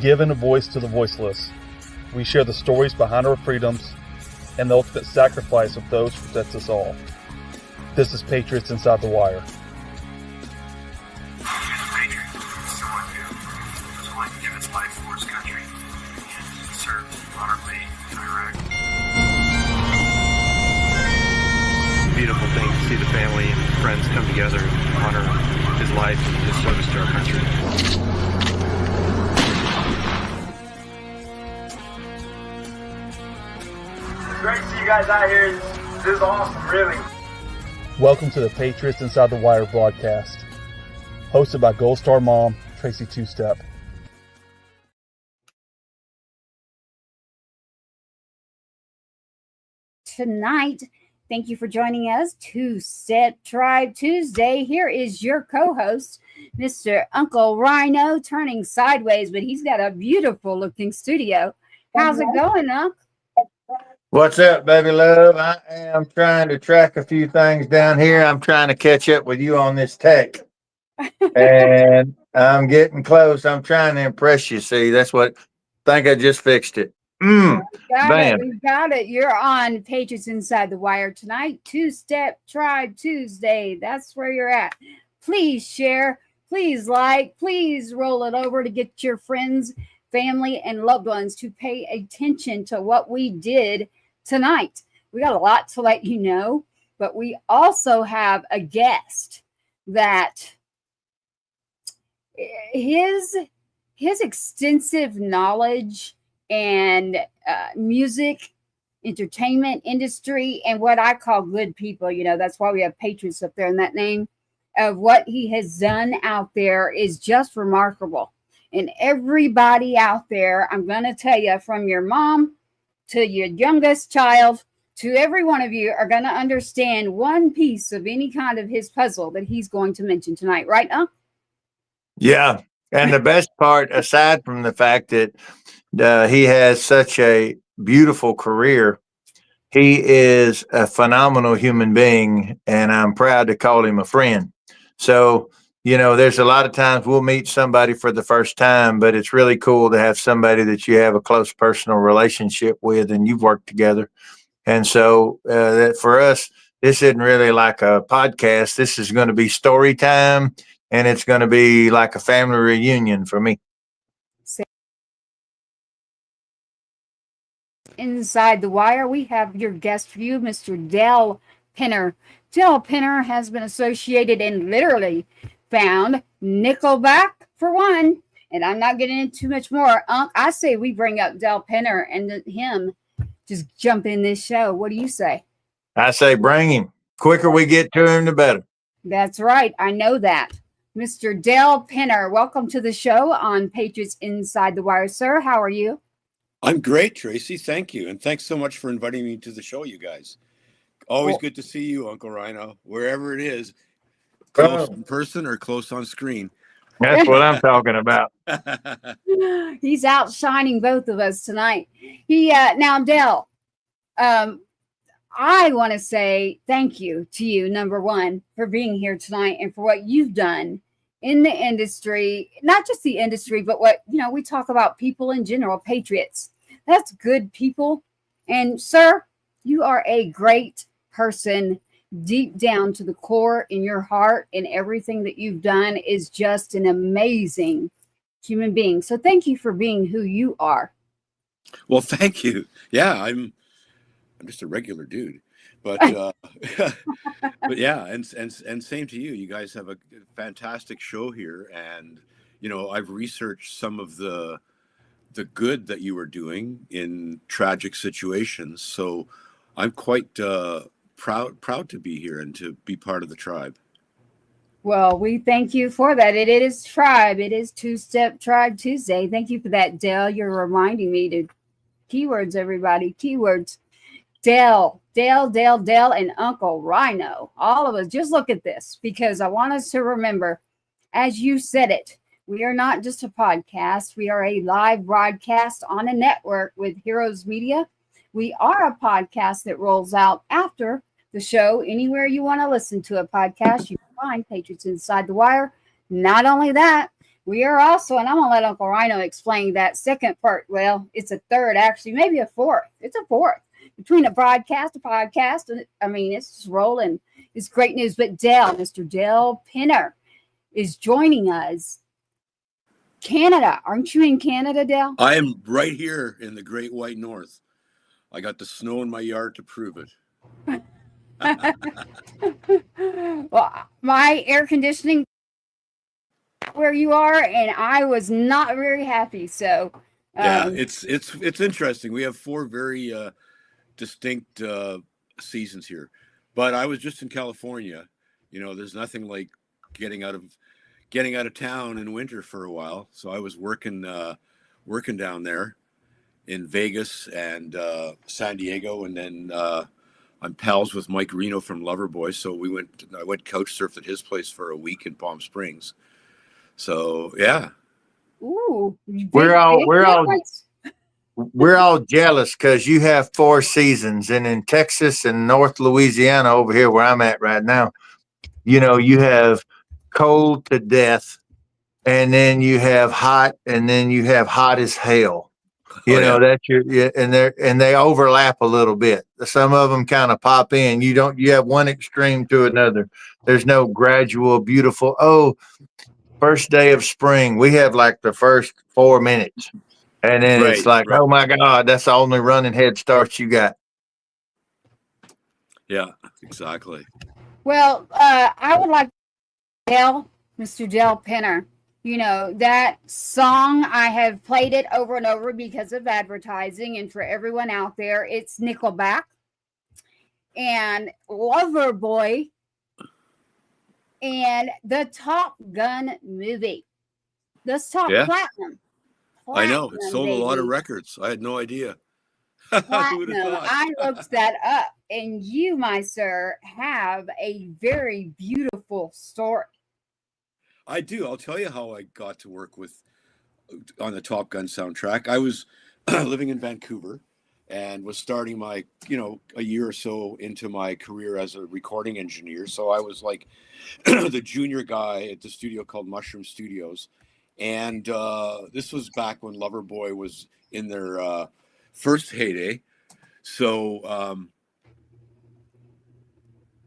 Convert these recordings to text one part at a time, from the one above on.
given a voice to the voiceless. We share the stories behind our freedoms and the ultimate sacrifice of those who protect us all. This is Patriots Inside the Wire. Beautiful thing to see the family and friends come together and honor his life and his service to our country. It's great to see you guys out here. This is awesome, really. Welcome to the Patriots Inside the Wire broadcast, hosted by Gold Star mom, Tracy Two-Step. Tonight, thank you for joining us. Two-Step Tribe Tuesday. Here is your co-host, Mr. Uncle Rhino, turning sideways, but he's got a beautiful looking studio. How's it going, Unc? What's up, baby love? I am trying to track a few things down here. I'm trying to catch up with you on this tech. And I'm getting close. I'm trying to impress you. See, that's what I think I just fixed it. We got it. You're on Patriots Inside the Wire tonight. Two-Step Tribe Tuesday. That's where you're at. Please share. Please like. Please roll it over to get your friends, family, and loved ones to pay attention to what we did tonight. We got a lot to let you know, but we also have a guest that his extensive knowledge and music, entertainment industry, and what I call good people, that's why we have Patriots up there in that name, of what he has done out there is just remarkable. And everybody out there, I'm going to tell you, from your mom to your youngest child to every one of you, are going to understand one piece of any kind of his puzzle that he's going to mention tonight. Right, Yeah. And the best part, aside from the fact that he has such a beautiful career, he is a phenomenal human being, and I'm proud to call him a friend. So, there's a lot of times we'll meet somebody for the first time, but it's really cool to have somebody that you have a close personal relationship with and you've worked together. And so that for us, this isn't really like a podcast. This is going to be story time, and it's going to be like a family reunion for me. Inside the Wire, we have your guest for you, Mr. Del Penner. Del Penner has been associated and literally found Nickelback for one, and I'm not getting into too much more. I say we bring up Del Penner and him just jump in this show. What do you say? I say bring him. Quicker we get to him, the better. That's right. I know that. Mr. Del Penner, welcome to the show on Patriots Inside the Wire, sir. How are you? I'm great, Tracy. Thank you. And thanks so much for inviting me to the show, you guys. Always good to see you, Uncle Rhino, wherever it is, close in person or close on screen. That's what I'm talking about. He's outshining both of us tonight. Now, Del, I want to say thank you to you, number one, for being here tonight and for what you've done in the industry, not just the industry, but what, we talk about people in general, patriots. That's good people. And sir, you are a great person deep down to the core in your heart, and everything that you've done is just an amazing human being. So thank you for being who you are. Well, thank you. Yeah, I'm just a regular dude. But but yeah, and same to you. You guys have a fantastic show here, and I've researched some of the good that you were doing in tragic situations. So I'm quite proud to be here and to be part of the tribe. Well, we thank you for that. It is tribe. It is Two-Step Tribe Tuesday. Thank you for that, Del. You're reminding me to keywords, everybody. Keywords. Del, and Uncle Rhino. All of us, just look at this, because I want us to remember, as you said it, we are not just a podcast. We are a live broadcast on a network with Heroes Media. We are a podcast that rolls out after the show. Anywhere you want to listen to a podcast, you can find Patriots Inside the Wire. Not only that, We are also, and I'm going to let Uncle Rhino explain that second part. Well, it's a third, actually, maybe a fourth. It's a fourth between a podcast, and I mean, it's just rolling. It's great news. But Mr. Dale Pinner is joining us. Canada. Aren't you in Canada, Dale? I am right here in the Great White North. I got the snow in my yard to prove it. Well, my air conditioning where you are, and I was not very happy. So yeah, it's interesting. We have 4 very distinct seasons here, but I was just in California. There's nothing like getting out of town in winter for a while. So I was working down there in Vegas and San Diego, and then I'm pals with Mike Reno from Loverboy, so I went couch surfed at his place for a week in Palm Springs. So yeah. Ooh, We're all jealous because you have 4 seasons, and in Texas and North Louisiana over here where I'm at right now, you have cold to death, and then you have hot, and then you have hot as hell. That's and they overlap a little bit. Some of them kind of pop in. You have one extreme to another. There's no gradual, beautiful, first day of spring. We have like the first 4 minutes. And then it's like, oh my God, that's the only running head start you got. Yeah, exactly. Well, I would like to Mr. Dale Pinner, that song, I have played it over and over because of advertising. And for everyone out there, it's Nickelback and Loverboy and the Top Gun movie. This top platinum. I know. It sold a lot of records. I had no idea. Platinum. I looked that up. And you, my sir, have a very beautiful story. I do. I'll tell you how I got to work on the Top Gun soundtrack. I was living in Vancouver and was starting my, a year or so into my career as a recording engineer. So I was like the junior guy at the studio called Mushroom Studios. And this was back when Loverboy was in their first heyday. So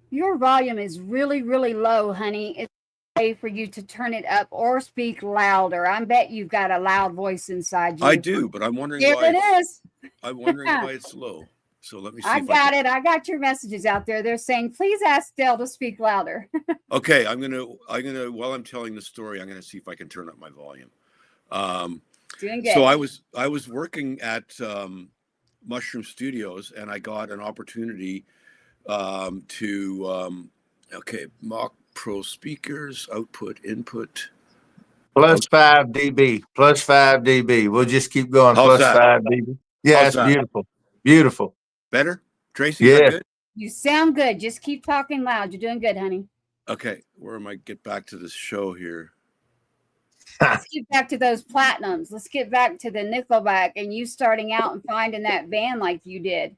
your volume is really, really low, honey. It's a way for you to turn it up or speak louder. I bet you've got a loud voice inside you. I do, but I'm wondering why it is. I'm wondering why it's low. So let me see. I got your messages out there. They're saying, please ask Dale to speak louder. Okay, I'm gonna while I'm telling the story, I'm gonna see if I can turn up my volume. Doing good. So I was working at Mushroom Studios, and I got an opportunity to Mock Pro speakers, output, input. Plus 5 dB. Plus 5 dB. We'll just keep going. How's Plus that? 5 dB. Yeah, it's beautiful. Beautiful. Better? Tracy, yeah. Is that good? You sound good. Just keep talking loud. You're doing good, honey. Okay. Where am I? Get back to this show here. Let's get back to those platinums. Let's get back to the Nickelback and you starting out and finding that band like you did.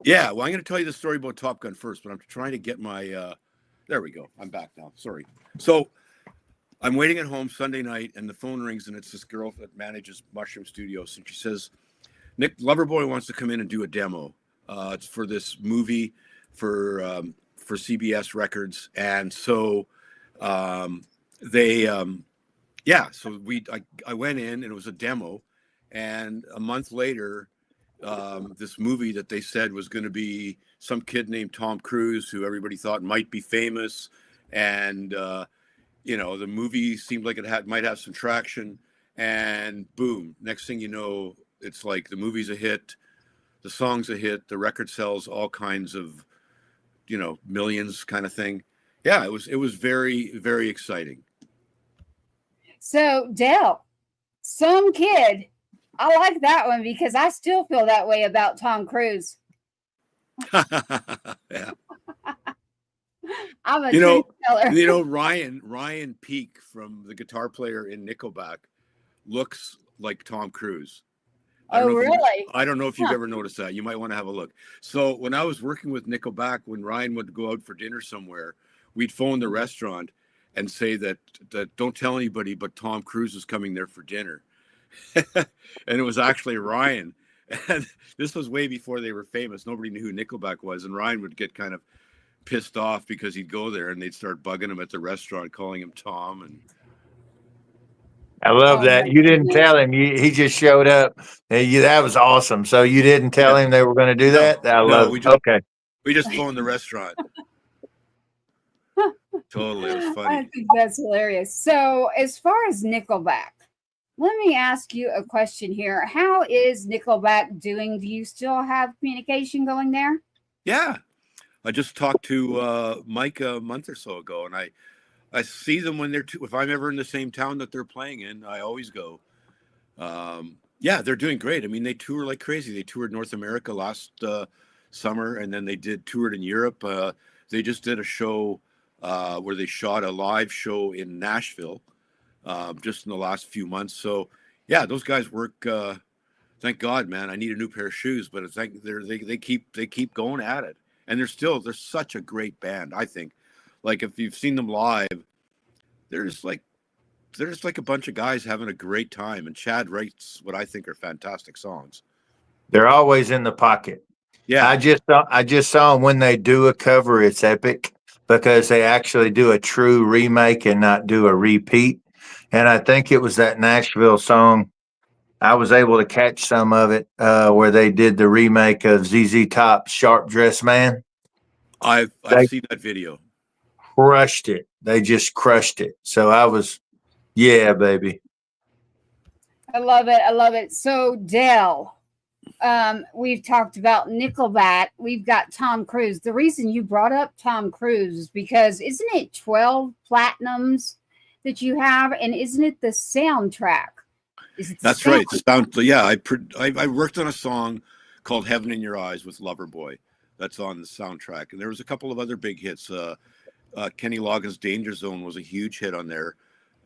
Yeah. Well, I'm going to tell you the story about Top Gun first, but I'm trying to get my, there we go. I'm back now. Sorry. So I'm waiting at home Sunday night and the phone rings and it's this girl that manages Mushroom Studios. And she says, Nick Loverboy wants to come in and do a demo. It's for this movie for CBS Records. And so so I went in and it was a demo. And a month later, this movie that they said was going to be some kid named Tom Cruise, who everybody thought might be famous. And, the movie seemed like it might have some traction. And boom, next thing you know, it's like the movie's a hit, the song's a hit, the record sells all kinds of, millions kind of thing. Yeah, it was very, very exciting. So Dale, some kid, I like that one because I still feel that way about Tom Cruise. Yeah. I'm a truth teller. Ryan Peake from the guitar player in Nickelback looks like Tom Cruise. Oh, really? I don't know if you've ever noticed that. You might want to have a look. So when I was working with Nickelback, when Ryan would go out for dinner somewhere, we'd phone the restaurant and say that don't tell anybody, but Tom Cruise is coming there for dinner. And it was actually Ryan. And this was way before they were famous. Nobody knew who Nickelback was. And Ryan would get kind of pissed off because he'd go there and they'd start bugging him at the restaurant, calling him Tom. And I love Oh that. my You didn't goodness. tell him. He just showed up. That was awesome. So you didn't tell him they were going to do that? I love it. Okay. we just phoned the restaurant. Totally. It was I funny. think that's hilarious. So, as far as Nickelback, let me ask you a question here. How is Nickelback doing? Do you still have communication going there? Yeah. I just talked to Mike a month or so ago, and I see them when if I'm ever in the same town that they're playing in, I always go. Yeah, they're doing great. I mean, they tour like crazy. They toured North America last summer, and then they toured in Europe. They just did a show where they shot a live show in Nashville just in the last few months. So yeah, those guys work. Thank God, man. I need a new pair of shoes, but it's like they keep going at it, and they're such a great band. I think, like if you've seen them live, they're just like a bunch of guys having a great time. And Chad writes what I think are fantastic songs. They're always in the pocket. Yeah, I just saw them when they do a cover. It's epic because they actually do a true remake and not do a repeat. And I think it was that Nashville song. I was able to catch some of it where they did the remake of ZZ Top's Sharp Dressed Man. I've They seen that video. crushed it. They just crushed it. So yeah, baby. I love it. I love it. So, Dale, we've talked about Nickelback. We've got Tom Cruise. The reason you brought up Tom Cruise is because isn't it 12 platinums that you have? And isn't it the soundtrack? That's right. Yeah, I worked on a song called "Heaven in Your Eyes" with Loverboy. That's on the soundtrack, and there was a couple of other big hits. Kenny Loggins' "Danger Zone" was a huge hit on there.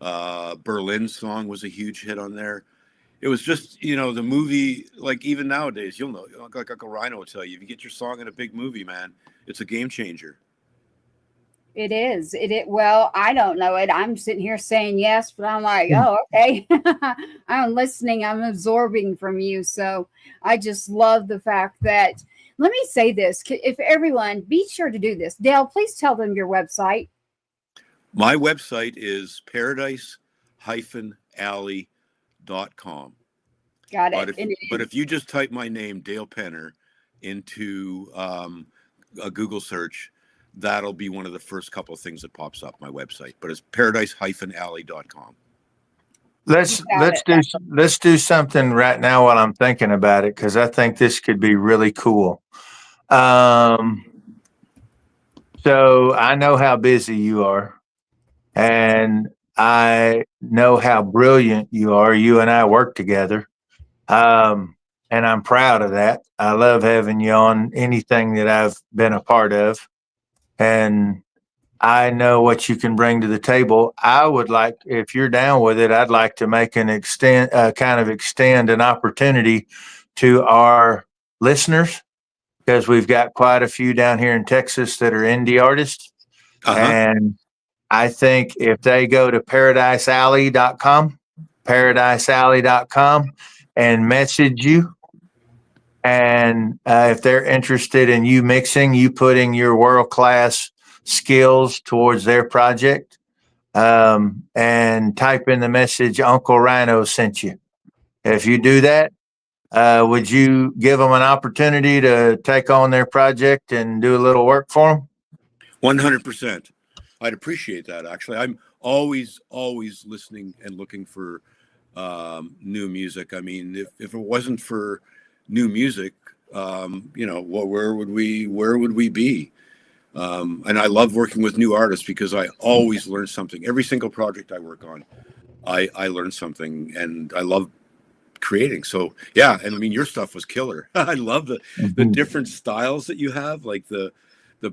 Berlin's song was a huge hit on there. It was just the movie. Like even nowadays, you'll know. Like Uncle Rhino will tell you, if you get your song in a big movie, man, it's a game changer. It is. Well, I don't know it. I'm sitting here saying yes, but I'm like, oh, okay. I'm listening. I'm absorbing from you. So I just love the fact that, let me say this. If everyone, be sure to do this. Dale, please tell them your website. My website is paradise-alley.com. Got it. But if you just type my name, Dale Penner, into a Google search, that'll be one of the first couple of things that pops up my website. But it's paradise-alley.com. Let's do something right now while I'm thinking about it, because I think this could be really cool. So I know how busy you are, and I know how brilliant you are. You and I work together. And I'm proud of that. I love having you on anything that I've been a part of. And I know what you can bring to the table. I would like, if you're down with it, I'd like to make extend an opportunity to our listeners, because we've got quite a few down here in Texas that are indie artists. And I think if they go to paradisealley.com, and message you, and if they're interested in you mixing, you putting your world-class skills towards their project, and type in the message, Uncle Rhino sent you. If you do that, would you give them an opportunity to take on their project and do a little work for them? 100%. I'd appreciate that. Actually, I'm always listening and looking for new music. I mean, if it wasn't for new music, where would we be? And I love working with new artists because I always learn something. Every single project I work on, I learn something, and I love creating. So yeah, and I mean, your stuff was killer. I love the different styles that you have, like the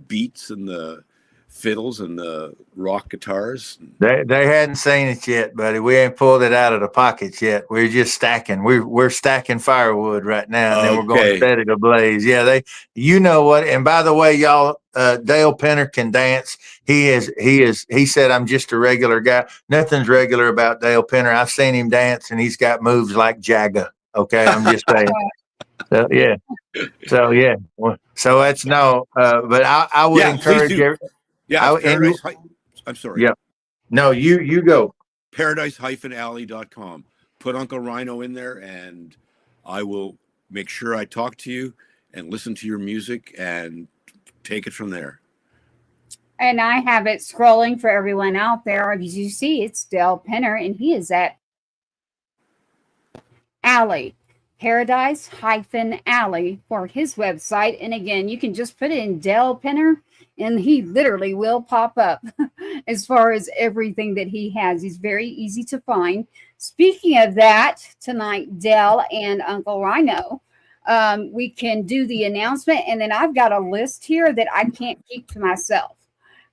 beats and the fiddles and the rock guitars. They hadn't seen it yet, buddy. We ain't pulled it out of the pockets yet. We're just stacking. We're stacking firewood right now, and then we're going to set it ablaze. Yeah, you know what? And by the way, y'all, Dale Penner can dance. He said I'm just a regular guy. Nothing's regular about Dale Penner. I've seen him dance, and he's got moves like Jagger. Okay, I'm just saying. So yeah. So that's no. But I would encourage you. Yeah, I'm sorry. Yeah. No, you go. Paradise-alley.com. Put Uncle Rhino in there, and I will make sure I talk to you and listen to your music and take it from there. And I have it scrolling for everyone out there. As you see, it's Dale Penner, and he is at Alley, Paradise-Alley for his website. And again, you can just put in Dale Penner, and he literally will pop up as far as everything that he has. He's very easy to find. Speaking of that, tonight, Dell and Uncle Rhino, we can do the announcement. And then I've got a list here that I can't keep to myself.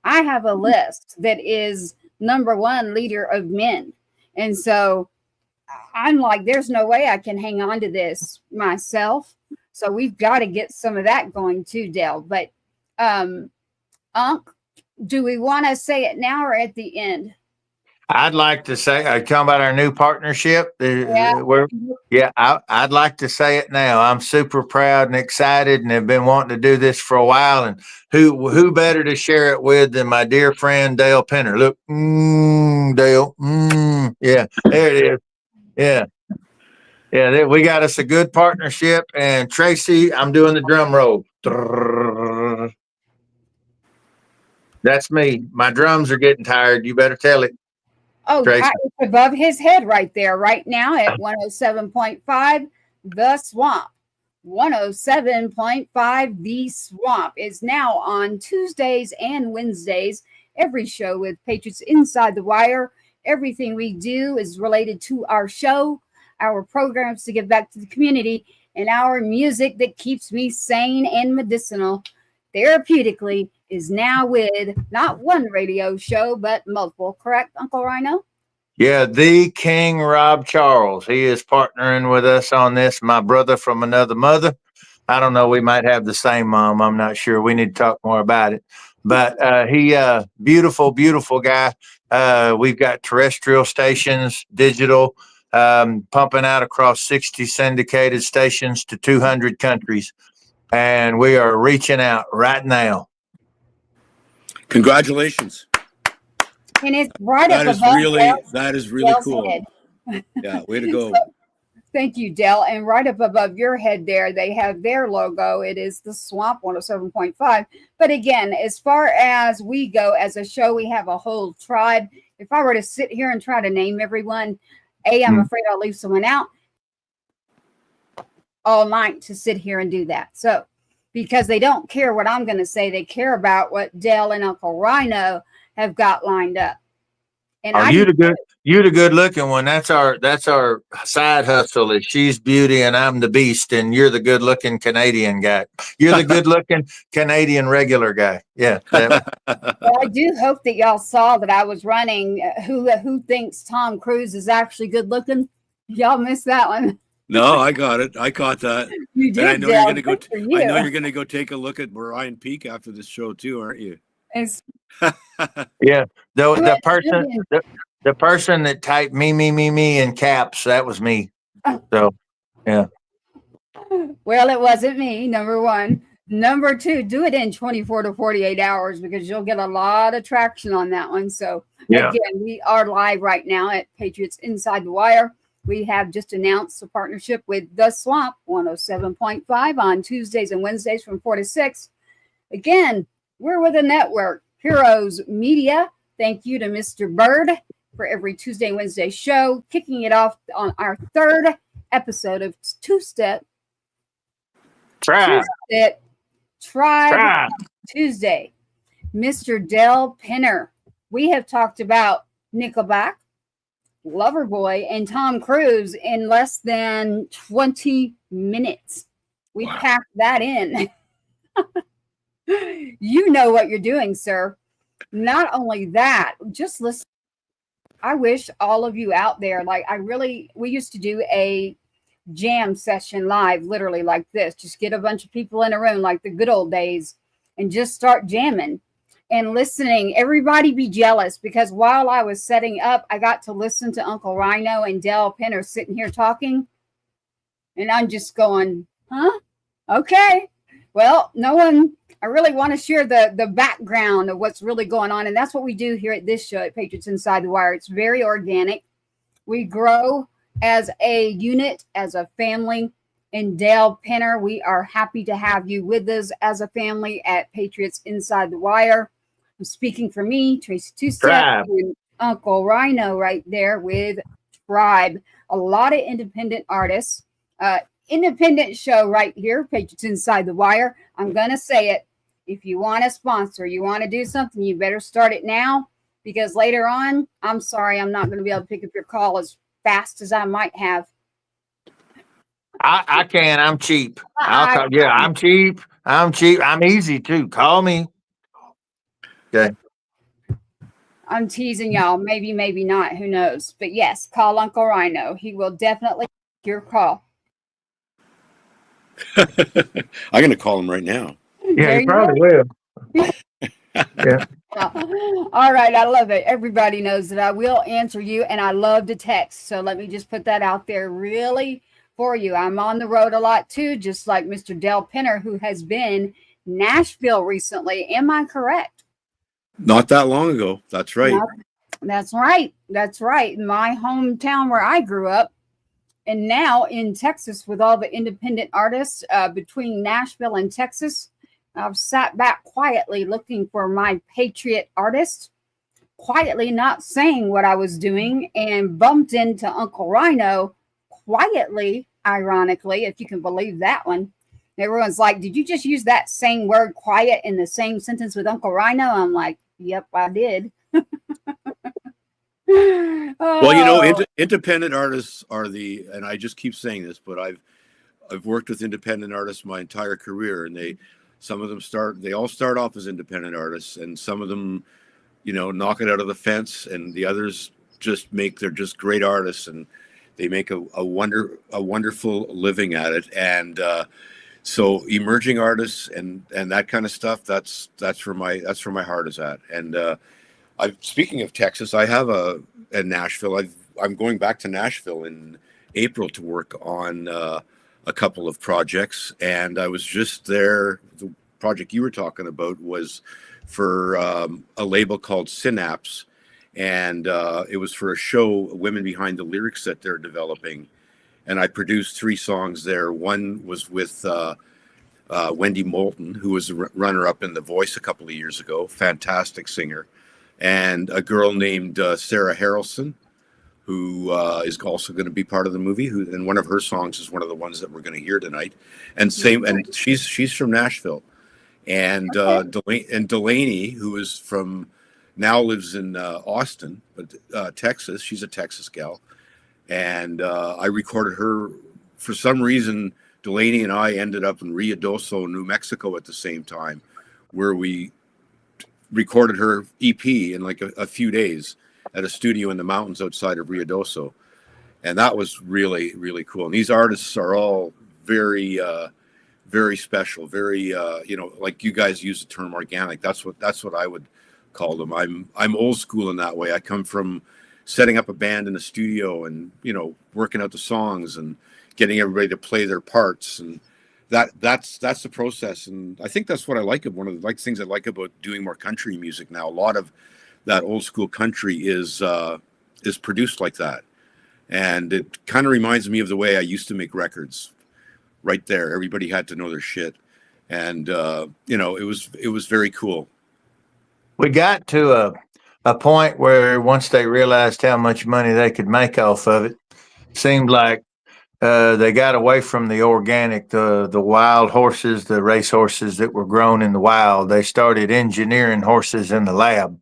I have a list that is number one, Leader of Men. And so I'm like, there's no way I can hang on to this myself. So we've got to get some of that going too, Dell. But Unc, do we want to say it now or at the end? I'd like to say, talking about our new partnership. I'd like to say it now. I'm super proud and excited, and have been wanting to do this for a while. And who better to share it with than my dear friend Dale Penner? Look, Dale, yeah, there it is. Yeah. We got us a good partnership. And Tracy, I'm doing the drum roll. That's me. My drums are getting tired. You better tell it. Oh, it's above his head right there, right now at 107.5, The Swamp. 107.5, The Swamp is now on Tuesdays and Wednesdays. Every show with Patriots Inside the Wire. Everything we do is related to our show, our programs to give back to the community, and our music that keeps me sane and medicinal therapeutically is now with not one radio show, but multiple. Correct, Uncle Rhino? Yeah, the King Rob Charles. He is partnering with us on this. My brother from another mother. I don't know. We might have the same mom. I'm not sure. We need to talk more about it. But he, beautiful, beautiful guy. We've got terrestrial stations, digital, pumping out across 60 syndicated stations to 200 countries. And we are reaching out right now. Congratulations. And it's right up above. That is really cool. Yeah, way to go. Thank you, Dell. And right up above your head there, they have their logo. It is the Swamp 107.5. But again, as far as we go as a show, we have a whole tribe. If I were to sit here and try to name everyone, I'm afraid I'll leave someone out all night to sit here and do that. So, because they don't care what I'm going to say, they care about what Dell and Uncle Rhino have got lined up. And you the good looking one. That's our side hustle. Is she's beauty and I'm the beast, and you're the good looking Canadian guy. You're the good looking Canadian regular guy. Yeah. Well, I do hope that y'all saw that I was running. Who thinks Tom Cruise is actually good looking? Y'all missed that one. No, I got it. I caught that. You did. And I know you're going to go. I know you're going to go take a look at Brian Peak after this show too, aren't you? Yeah. The person that typed me in caps, that was me. So, yeah. Well, it wasn't me, number one. Number two, do it in 24 to 48 hours because you'll get a lot of traction on that one. So, Again, we are live right now at Patriots Inside the Wire. We have just announced a partnership with The Swamp 107.5 on Tuesdays and Wednesdays from 4 to 6. Again, we're with a network, Heroes Media. Thank you to Mr. Bird for every Tuesday and Wednesday show, kicking it off on our third episode of Two-Step Tribe Tuesday. Mr. Dell Penner. We have talked about Nickelback, Loverboy, and Tom Cruise in less than 20 minutes. We packed that in. You know what you're doing, sir. Not only that, just listen. I wish all of you out there, we used to do a jam session live, literally like this. Just get a bunch of people in a room like the good old days and just start jamming and listening. Everybody be jealous because while I was setting up, I got to listen to Uncle Rhino and Del Penner sitting here talking. And I'm just going, huh? Okay. Well, I really want to share the background of what's really going on. And that's what we do here at this show at Patriots Inside the Wire. It's very organic. We grow as a unit, as a family. And Dale Penner, we are happy to have you with us as a family at Patriots Inside the Wire. I'm speaking for me, Tracy Two-Step, and Uncle Rhino right there with Tribe. A lot of independent artists. Independent show right here, Patriots Inside the Wire. I'm going to say it. If you want a sponsor, you want to do something, you better start it now because later on, I'm sorry, I'm not going to be able to pick up your call as fast as I might have. I can. I'm cheap. I'll call. Yeah, I'm cheap. I'm cheap. I'm easy too. Call me. Okay. I'm teasing y'all. Maybe, maybe not. Who knows? But yes, call Uncle Rhino. He will definitely take your call. I'm going to call him right now. Yeah, he probably will. Yeah. All right. I love it. Everybody knows that I will answer you and I love to text. So let me just put that out there really for you. I'm on the road a lot too, just like Mr. Del Penner, who has been Nashville recently. Am I correct? Not that long ago. That's right. That's right. That's right. My hometown where I grew up. And now in Texas, with all the independent artists between Nashville and Texas, I've sat back quietly looking for my Patriot artist, quietly not saying what I was doing, and bumped into Uncle Rhino quietly, ironically, if you can believe that one. Everyone's like, did you just use that same word quiet in the same sentence with Uncle Rhino? I'm like, yep, I did. Well, independent artists are and I just keep saying this, but I've worked with independent artists my entire career, and they all start off as independent artists, and some of them, knock it out of the fence, and the others they're just great artists, and they make a wonderful living at it. And so emerging artists and that kind of stuff, that's where my heart is at. And speaking of Texas, I have in Nashville. I'm going back to Nashville in April to work on a couple of projects, and I was just there. The project you were talking about was for a label called Synapse, and it was for a show, Women Behind the Lyrics, that they're developing. And I produced 3 songs there. One was with Wendy Moulton, who was a runner-up in The Voice a couple of years ago, fantastic singer. And a girl named Sarah Harrelson, who is also going to be part of the movie. And one of her songs is one of the ones that we're going to hear tonight. And she's from Nashville. And Delaney, who is now lives in Austin, but Texas. She's a Texas gal. And I recorded her. For some reason, Delaney and I ended up in Ruidoso, New Mexico at the same time, where we recorded her EP in like a few days at a studio in the mountains outside of Ruidoso. And that was really, really cool. And these artists are all very, very special, very, like you guys use the term organic. That's what I would call them. I'm old school in that way. I come from setting up a band in a studio and, working out the songs and getting everybody to play their parts. And that's the process. And I think that's what I like. One of the things I like about doing more country music now. A lot of that old school country is produced like that. And it kind of reminds me of the way I used to make records. Right there, everybody had to know their shit. And, it was very cool. We got to a point where once they realized how much money they could make off of it, seemed like they got away from the organic, the wild horses, the race horses that were grown in the wild. They started engineering horses in the lab,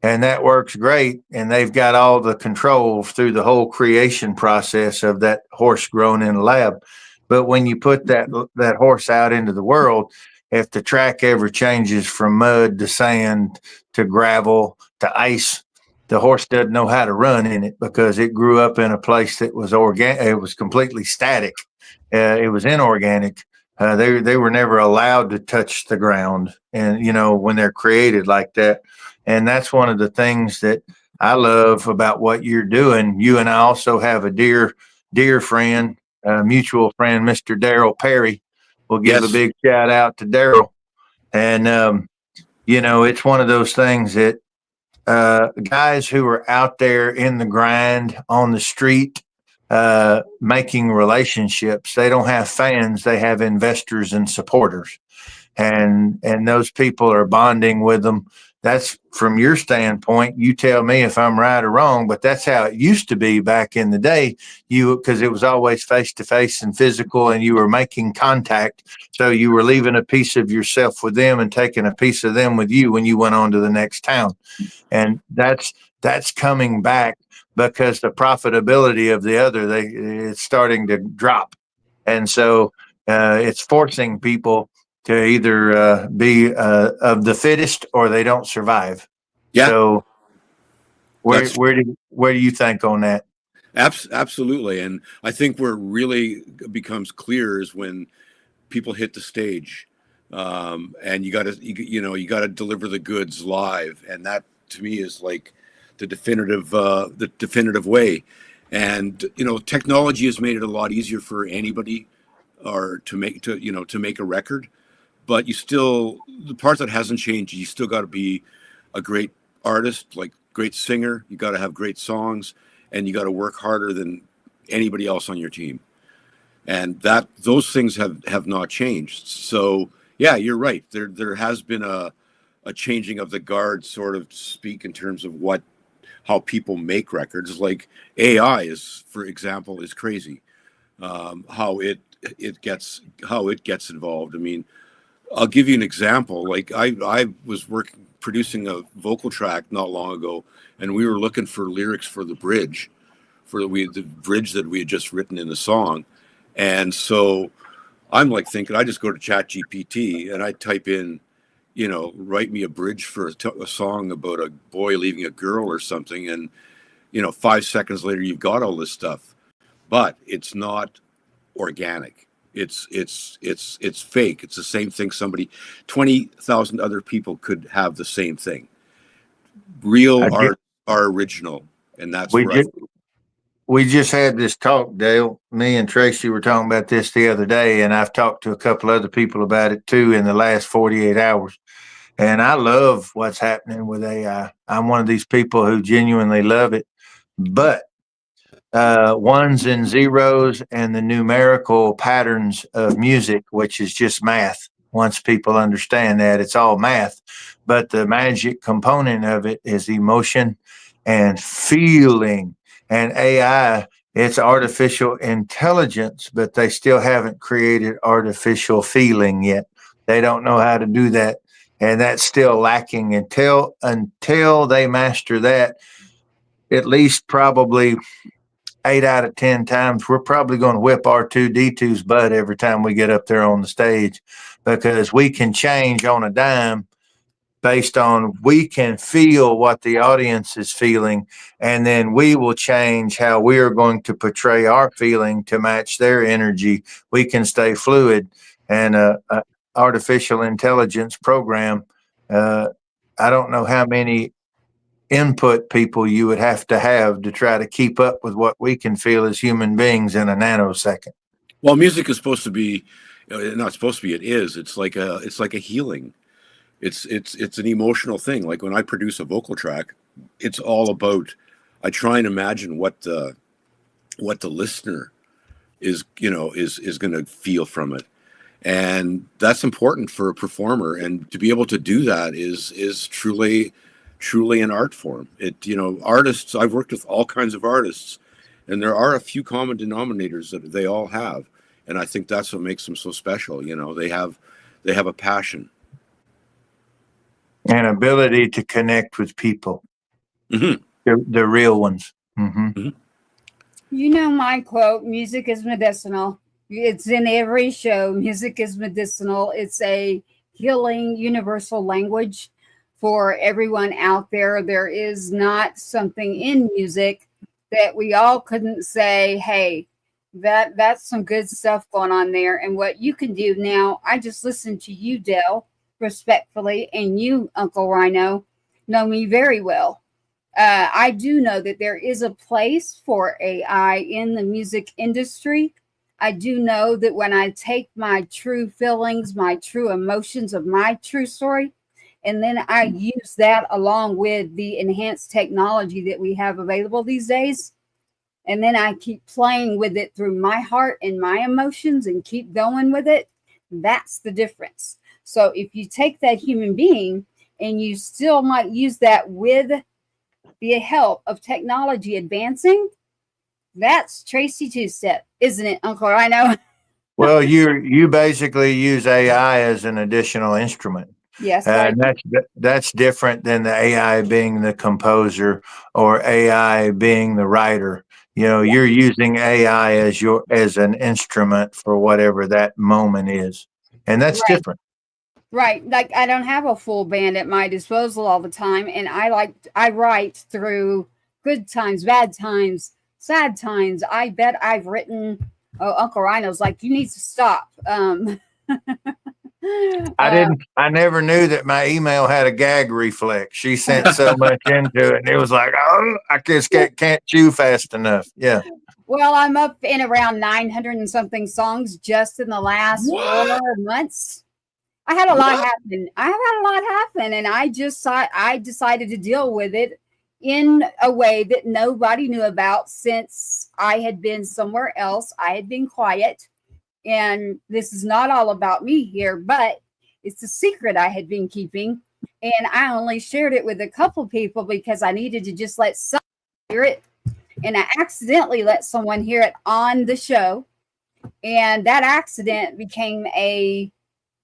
and that works great. And they've got all the controls through the whole creation process of that horse grown in the lab. But when you put that horse out into the world, if the track ever changes from mud to sand to gravel to ice, the horse doesn't know how to run in it because it grew up in a place that was organic. It was completely static. It was inorganic. They were never allowed to touch the ground, and when they're created like that. And that's one of the things that I love about what you're doing. You and I also have a dear friend, mutual friend, Mr. Daryl Perry. We'll give a Yes. big shout out to Daryl. And it's one of those things that guys who are out there in the grind on the street, making relationships, they don't have fans, they have investors and supporters. And those people are bonding with them. That's from your standpoint. You tell me if I'm right or wrong, but that's how it used to be back in the day. Because it was always face to face and physical, and you were making contact. So you were leaving a piece of yourself with them and taking a piece of them with you when you went on to the next town. And that's coming back because the profitability of the other, it's starting to drop. And so it's forcing people to either be of the fittest or they don't survive. Yeah. So where do you think on that? Absolutely. And I think where it really becomes clear is when people hit the stage, and you got to deliver the goods live. And that to me is like the definitive way. And, technology has made it a lot easier for anybody or to make a record. But the part that hasn't changed, you still got to be a great artist, like great singer. You got to have great songs, and you got to work harder than anybody else on your team. And those things have not changed. So yeah, you're right. There has been a changing of the guard, sort of speak, in terms of how people make records. Like AI for example, is crazy. How it gets involved. I mean, I'll give you an example. Like I was producing a vocal track not long ago, and we were looking for lyrics for the bridge, the bridge that we had just written in the song. And so I'm like thinking, I just go to ChatGPT and I type in, write me a bridge for a song about a boy leaving a girl or something. And, 5 seconds later, you've got all this stuff, but it's not organic. It's fake. It's the same thing. 20,000 other people could have the same thing. Real art are original. And that's we just had this talk, Dale. Me and Tracy were talking about this the other day, and I've talked to a couple other people about it too in the last 48 hours. And I love what's happening with AI. I'm one of these people who genuinely love it. But ones and zeros and the numerical patterns of music, which is just math. Once people understand that, it's all math. But the magic component of it is emotion and feeling. And AI, it's artificial intelligence, but they still haven't created artificial feeling yet. They don't know how to do that. And that's still lacking until they master that. At least probably 8 out of 10 times, we're probably going to whip R2D2's butt every time we get up there on the stage, because we can change on a dime based on, we can feel what the audience is feeling, and then we will change how we are going to portray our feeling to match their energy. We can stay fluid. And artificial intelligence program, I don't know how many input people you would have to try to keep up with what we can feel as human beings in a nanosecond. Well, music is supposed to be, not supposed to be, it is. It's like a healing. It's an emotional thing. Like when I produce a vocal track, it's all about, I try and imagine what the listener is going to feel from it. And that's important for a performer. And to be able to do that is truly an art form. Artists, I've worked with all kinds of artists, and there are a few common denominators that they all have. And I think that's what makes them so special. They have a passion. An ability to connect with people, the real ones. Mm-hmm. My quote, music is medicinal. It's in every show. Music is medicinal. It's a healing universal language for everyone out there. There is not something in music that we all couldn't say, hey, that's some good stuff going on there. And what you can do now, I just listened to you, Dell, respectfully, and you, Uncle Rhino, know me very well. I do know that there is a place for AI in the music industry. I do know that when I take my true feelings, my true emotions of my true story, and then I use that along with the enhanced technology that we have available these days, and then I keep playing with it through my heart and my emotions and keep going with it, that's the difference. So if you take that human being and you still might use that with the help of technology advancing, that's Tracy Two-Step, isn't it, Uncle Rhino? Well, you basically use AI as an additional instrument. Yes, And that's different than the AI being the composer or AI being the writer. You know, you're using AI as an instrument for whatever that moment is. And that's different. Right. Like I don't have a full band at my disposal all the time. And I write through good times, bad times, sad times. I bet I've written, Uncle Rhino's like, you need to stop. I never knew that my email had a gag reflex. She sent so much into it, and it was like, oh, I just can't chew fast enough. Yeah. Well, I'm up in around 900 and something songs just in the last 4 months. I had a lot happen. And I decided to deal with it in a way that nobody knew about since I had been somewhere else. I had been quiet. And this is not all about me here, but it's a secret I had been keeping. And I only shared it with a couple people because I needed to just let someone hear it. And I accidentally let someone hear it on the show. And that accident became a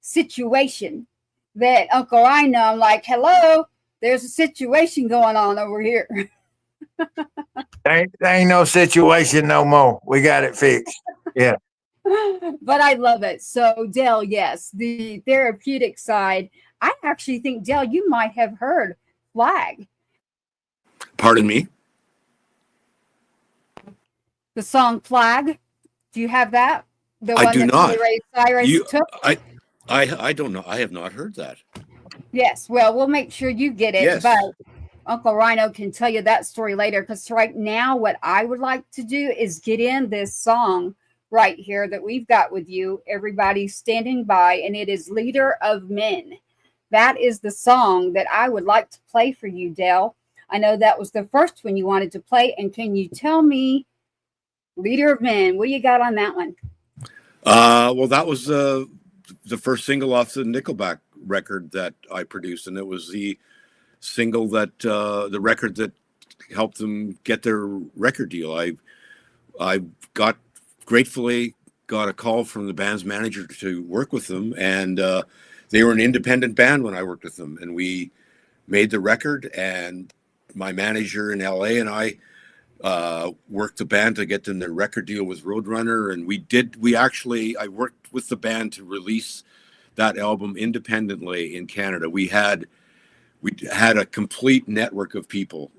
situation that Uncle Rhino, I'm like, hello, there's a situation going on over here. There ain't no situation no more. We got it fixed. Yeah. But I love it. So, Dell, yes, the therapeutic side. I actually think, Dell, you might have heard Flag. Pardon me? The song Flag. Do you have that? The I do not. Ray Cyrus took? I don't know. I have not heard that. Yes. Well, we'll make sure you get it. Yes. But Uncle Rhino can tell you that story later. Because right now, what I would like to do is get in this song right here that we've got with you, everybody standing by, and it is Leader of Men. That is the song that I would like to play for you, Dell. I know that was the first one you wanted to play, and can you tell me, Leader of Men, what you got on that one? Well, that was the first single off the Nickelback record that I produced, and it was the single that the record that helped them get their record deal. I gratefully got a call from the band's manager to work with them, and they were an independent band when I worked with them, and we made the record, and my manager in LA and I worked the band to get them their record deal with Roadrunner, and I worked with the band to release that album independently in Canada. We had a complete network of people.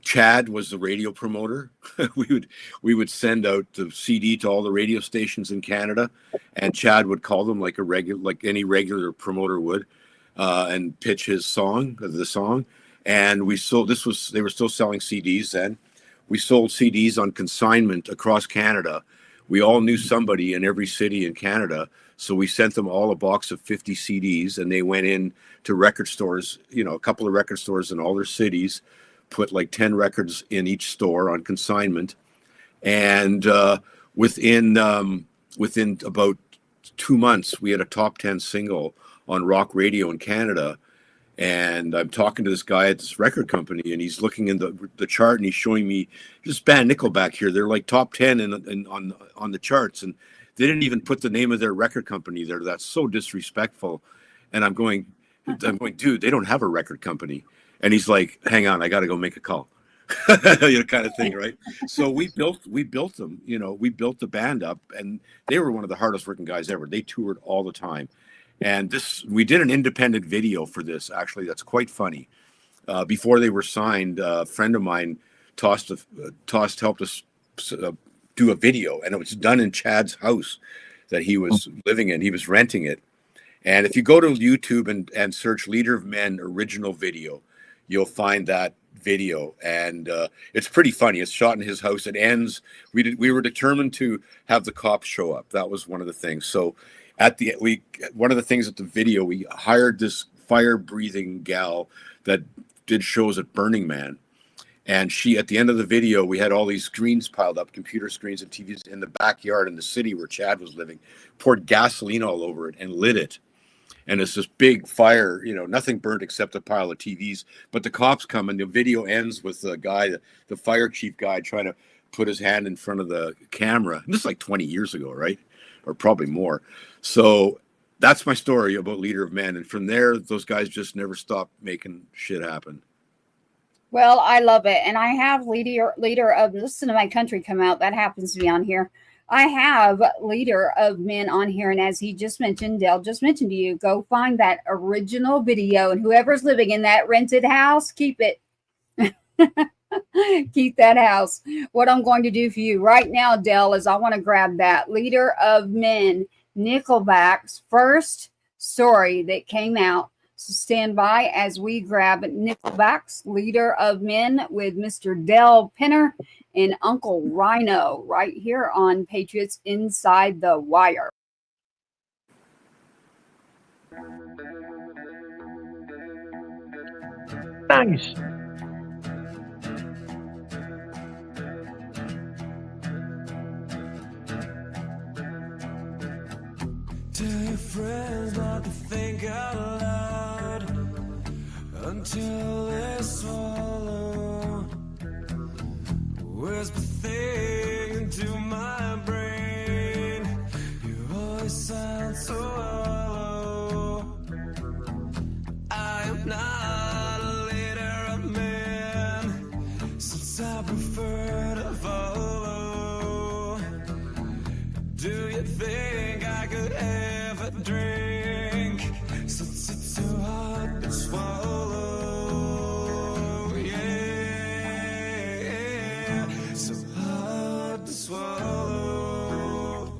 Chad was the radio promoter. we would send out the CD to all the radio stations in Canada, and Chad would call them like any regular promoter would, and pitch the song. And they were still selling CDs then. We sold CDs on consignment across Canada. We all knew somebody in every city in Canada, so we sent them all a box of 50 CDs, and they went in to record stores, a couple of record stores in all their cities, put like 10 records in each store on consignment, and within about 2 months we had a top 10 single on rock radio in Canada. And I'm talking to this guy at this record company, and he's looking in the chart, and he's showing me this band Nickelback here. They're like top 10 on the charts, and they didn't even put the name of their record company there. That's so disrespectful. And I'm going, dude, they don't have a record company. And he's like, hang on, I got to go make a call, kind of thing, right? So we built them, we built the band up, and they were one of the hardest working guys ever. They toured all the time, And we did an independent video for this, actually, that's quite funny. Before they were signed, a friend of mine helped us do a video, and it was done in Chad's house that he was living in. He was renting it. And if you go to YouTube and search Leader of Men original video, you'll find that video. And it's pretty funny. It's shot in his house. It ends. We were determined to have the cops show up. That was one of the things. So one of the things at the video, we hired this fire-breathing gal that did shows at Burning Man. And at the end of the video, we had all these screens piled up, computer screens and TVs in the backyard in the city where Chad was living, poured gasoline all over it and lit it. And it's this big fire, nothing burnt except a pile of TVs. But the cops come, and the video ends with the fire chief guy, trying to put his hand in front of the camera. And this is like 20 years ago, right? Or probably more. So that's my story about Leader of Men. And from there, those guys just never stopped making shit happen. Well, I love it. And I have leader of Listen to My Country come out. That happens to be on here. I have Leader of Men on here. And as he just mentioned, Dale just mentioned to you, go find that original video. And whoever's living in that rented house, keep it. Keep that house. What I'm going to do for you right now, Dale, is I want to grab that Leader of Men, Nickelback's first story that came out. So stand by as we grab Nickelback's Leader of Men with Mr. Del Penner and Uncle Rhino right here on Patriots Inside the Wire. Nice. Tell your friends not to think out loud until they swallow. Whisper things into my brain. Your voice sounds so hollow. I am not a leader of men, since I prefer to follow. Do you think I could have a drink, since it's so hard to swallow? Yeah, so hard to swallow.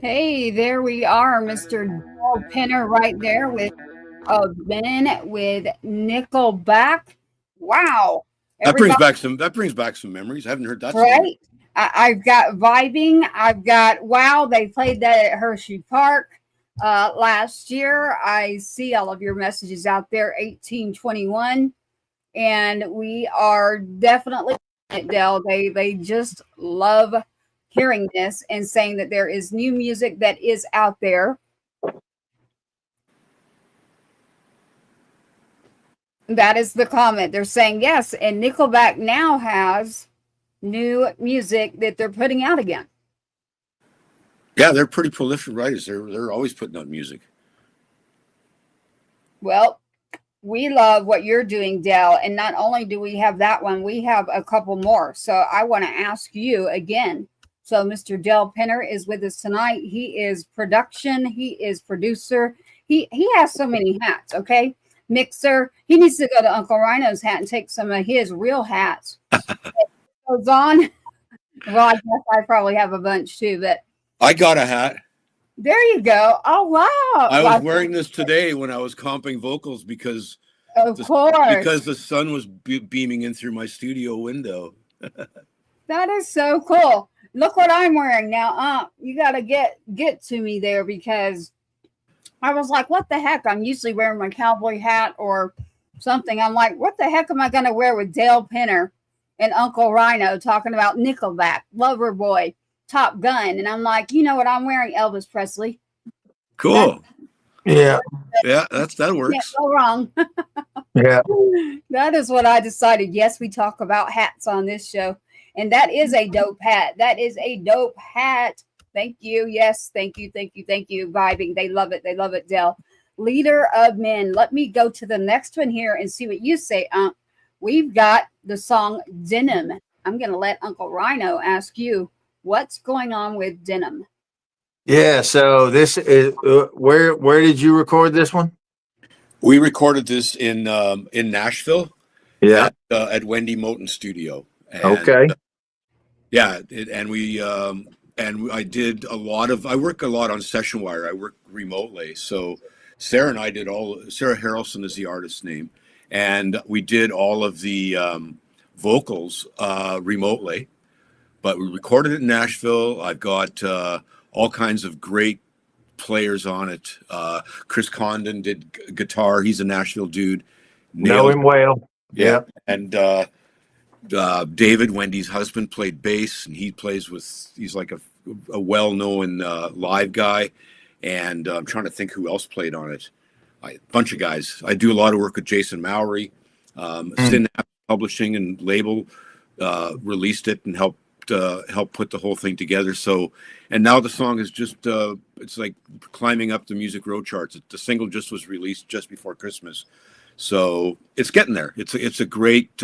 Hey, there we are, Mr. Dale Penner, right there with Men with Nickelback. Wow. That brings Everybody, back some memories. I haven't heard that song. right? I've got Vibing. I've got Wow. They played that at Hershey Park last year. I see all of your messages out there, 1821. And we are definitely, Dell. They just love hearing this and saying that there is new music that is out there. That is the comment. They're saying yes, and Nickelback now has new music that they're putting out again. Yeah, they're pretty prolific writers. They're always putting out music. Well, we love what you're doing, Dell. And not only do we have that one, we have a couple more. So I want to ask you again. So Mr. Dell Penner is with us tonight. He is production. He is producer. He has so many hats, okay? Mixer. He needs to go to Uncle Rhino's hat and take some of his real hats. Goes on. Well, I guess I probably have a bunch too, but I got a hat. there you go. Oh, wow. I was wearing this today when I was comping vocals because Of course. because the sun was beaming in through my studio window. That is so cool. Look what I'm wearing now. You got to get to me there because I was like, what the heck? I'm usually wearing my cowboy hat or something. I'm like, what the heck am I going to wear with Dale Penner and Uncle Rhino talking about Nickelback, Loverboy, Top Gun? And I'm like, you know what? I'm wearing Elvis Presley. Cool. Yeah. Yeah, that Can't works. go wrong. Yeah. That is what I decided. Yes, we talk about hats on this show. And that is a dope hat. That is a dope hat. Thank you. Yes, thank you, thank you, thank you. Vibing. They love it. They love it, Dell. Leader of Men. Let me go to the next one here and see what you say. We've got the song Denim. I'm going to let Uncle Rhino ask you what's going on with Denim. Yeah. So this is where did you record this one? We recorded this in Nashville. Yeah. At Wendy Moten's studio. And, Okay. Yeah, and I did a lot of. I work a lot on Session Wire. I work remotely, so Sarah and I did all. Sarah Harrelson is the artist's name, and we did all of the vocals remotely. But we recorded it in Nashville. I've got all kinds of great players on it. Chris Condon did guitar. He's a Nashville dude. Know him well. Yeah, and David, Wendy's husband, played bass, and he's like a well-known live guy. And I'm trying to think who else played on it. A bunch of guys. I do a lot of work with Jason Mowry. Synapse Publishing and label released it and helped put the whole thing together. So, and now the song is just it's like climbing up the Music Row charts. The single just was released just before Christmas, so it's getting there. It's a great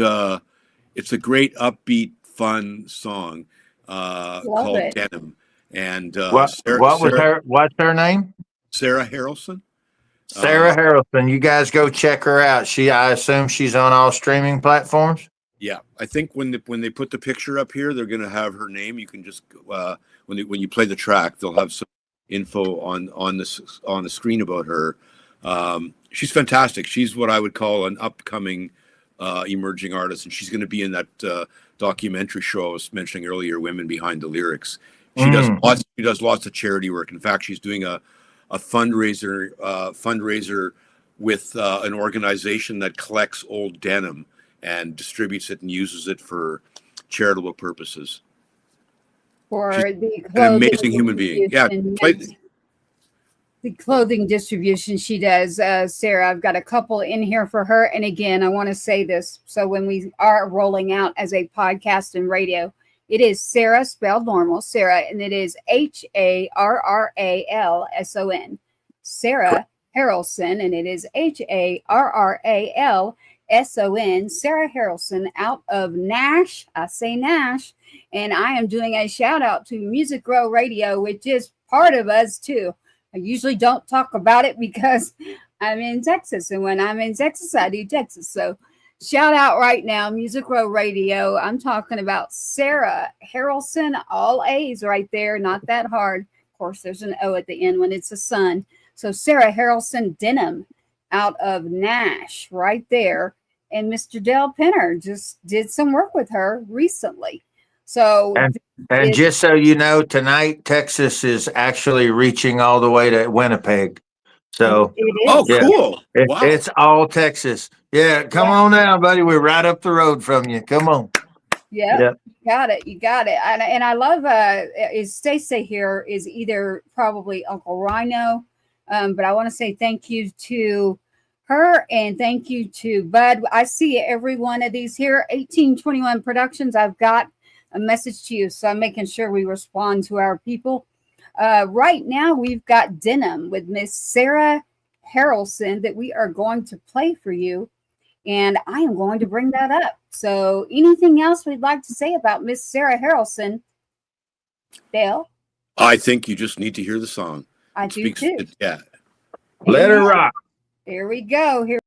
upbeat, fun song called Denim. And What's her name? Sarah Harrelson. Sarah Harrelson. You guys go check her out. I assume she's on all streaming platforms. Yeah, I think when they put the picture up here, they're going to have her name. You can just when you play the track, they'll have some info on the screen about her. She's fantastic. She's what I would call an upcoming emerging artist, and she's going to be in that documentary show I was mentioning earlier, Women Behind the Lyrics. She does lots of charity work. In fact, she's doing a fundraiser with an organization that collects old denim and distributes it and uses it for charitable purposes. For She's the an amazing human being. Yeah, the clothing distribution she does, Sarah. I've got a couple in here for her. And again, I want to say this. So when we are rolling out as a podcast and radio, it is Sarah spelled normal, Sarah, and it is HARRALSON. Sarah Harrelson, and it is HARRALSON. Sarah Harrelson out of Nash. I say Nash. And I am doing a shout out to Music Row Radio, which is part of us too. I usually don't talk about it because I'm in Texas. And when I'm in Texas, I do Texas. So shout out right now, Music Row Radio. I'm talking about Sarah Harrelson, all A's right there. Not that hard. course, there's an O at the end when it's a son. So Sarah Harrelson Denham out of Nash right there. And Mr. Dale Penner just did some work with her recently. So And just so you know, tonight Texas is actually reaching all the way to Winnipeg. So it is. Oh, yeah, cool. Wow. it's all Texas. Yeah, come on now, buddy. We're right up the road from you. Come on. Yeah. Yep. You got it. And I love is Stacey here is either probably Uncle Rhino, but I want to say thank you to her and thank you to Bud. I see every one of these here. 1821 Productions. I've got a message to you, so I'm making sure we respond to our people. Right now, we've got Denim with Miss Sarah Harrelson that we are going to play for you, and I am going to bring that up. So anything else we'd like to say about Miss Sarah Harrelson, Dale? I think you just need to hear the song. I do too. Yeah. Let her rock. Here we go. Here.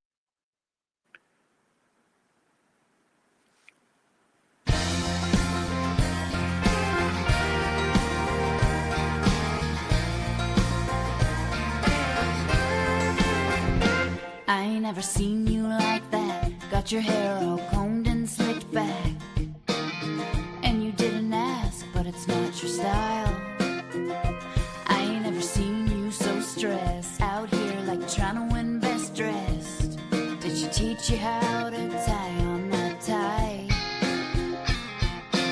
I ain't never seen you like that. Got your hair all combed and slicked back. And you didn't ask, but it's not your style. I ain't never seen you so stressed. Out here like trying to win best dressed. Did she teach you how to tie on that tie?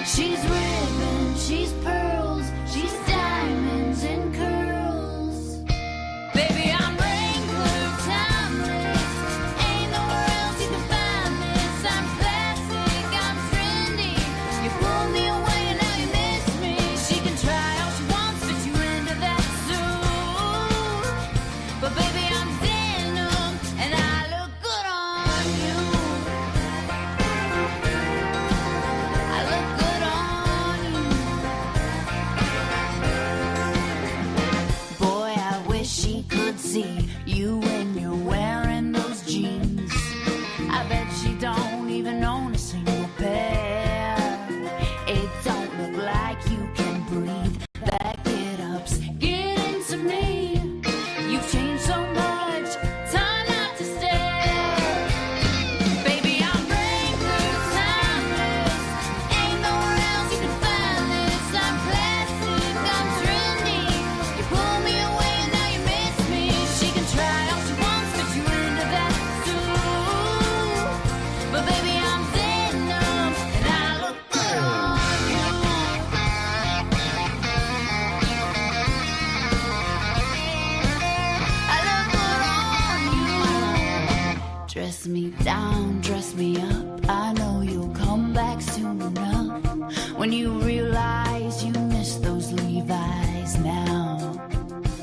She's ribbon, she's pearls, she's diamonds and curls. Baby, I'm Wrangler, timeless. Ain't nowhere else you can find this. I'm classic, I'm trendy. You pull me away and now you miss me. She can try all she wants, fit you into that suit. But baby, I'm denim and I look good on you. I look good on you. Boy, I wish she could see you when you're wearing those jeans. I bet she don't even own a single pair. It don't look like you can breathe. Back it up, get into me. You've changed so much, time not to stare. Baby, I'm Wrangler, timeless. Ain't nowhere else you can find this. I'm classic, I'm trendy. You pull me away and now you miss me. She can try all she wants, fit you into that suit. But baby, I'm denim and I look good on you. I look good on you. Dress me down, dress me up. I know you'll come back soon enough. When you realize you miss those Levi's now.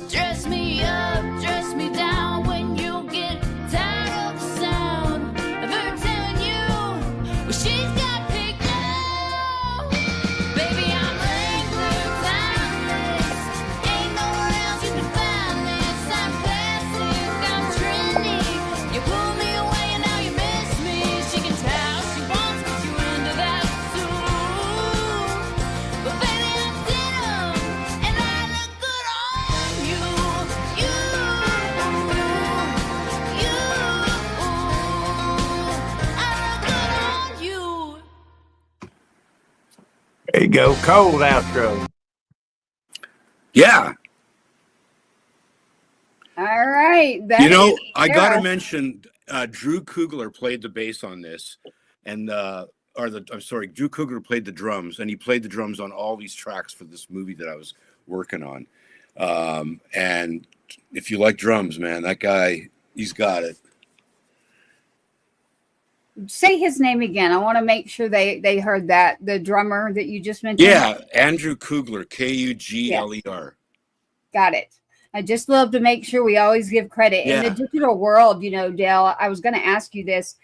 Dress me up, dress me down. When you get tired of the sound of her telling you what she's got picked out. Baby, I'm Wrangler, timeless. Ain't nowhere else you can find this. I'm classic, I'm trendy. You pull me away and now you miss me. She can tell she wants to you into that suit. But baby, I'm denim and I look good on you. You, I look good on you. There you go. Cold outro. Yeah. All right. You know, I Sarah. got to mention Drew Kugler played the bass on this, and Drew Kugler played the drums, and he played the drums on all these tracks for this movie that I was working on. And if you like drums, man, that guy, he's got it. Say his name again. I want to make sure they heard that. The drummer that you just mentioned. Yeah, Andrew Kugler, Kugler. Got it. I just love to make sure we always give credit. In the Yeah. digital world, you know, Dale, I was going to ask you this.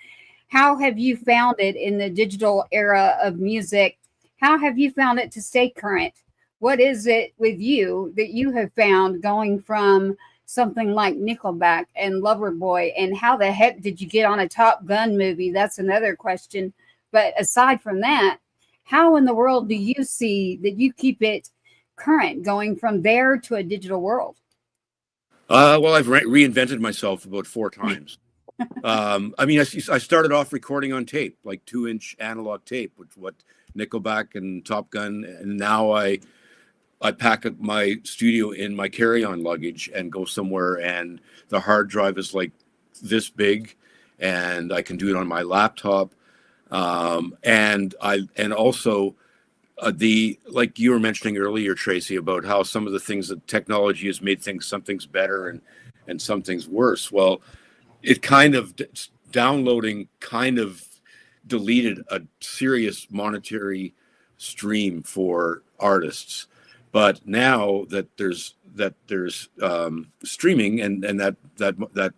How have you found it in the digital era of music? How have you found it to stay current? What is it with you that you have found going from something like Nickelback and Loverboy? And how the heck did you get on a Top Gun movie? That's another question. But aside from that, how in the world do you see that you keep it current, going from there to a digital world? Well, I've reinvented myself about 4 times. I mean, I started off recording on tape, like 2-inch analog tape, which what Nickelback and Top Gun, and now I pack up my studio in my carry-on luggage and go somewhere, and the hard drive is like this big, and I can do it on my laptop, and also the, like you were mentioning earlier, Tracy, about how some of the things that technology has made some things better and some things worse. Well, it kind of downloading kind of deleted a serious monetary stream for artists. But now that there's streaming and that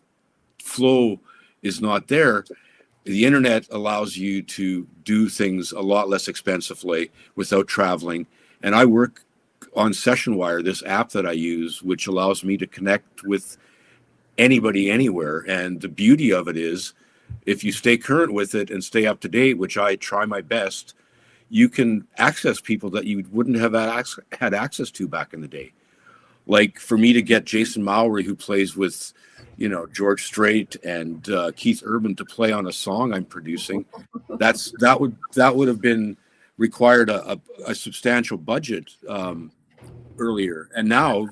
flow is not there, the internet allows you to do things a lot less expensively without traveling. And I work on SessionWire, this app that I use, which allows me to connect with anybody anywhere. And the beauty of it is, if you stay current with it and stay up to date, which I try my best, you can access people that you wouldn't have had access to back in the day. Like for me to get Jason Mowry, who plays with, George Strait and Keith Urban, to play on a song I'm producing, that would have been required a substantial budget earlier. And now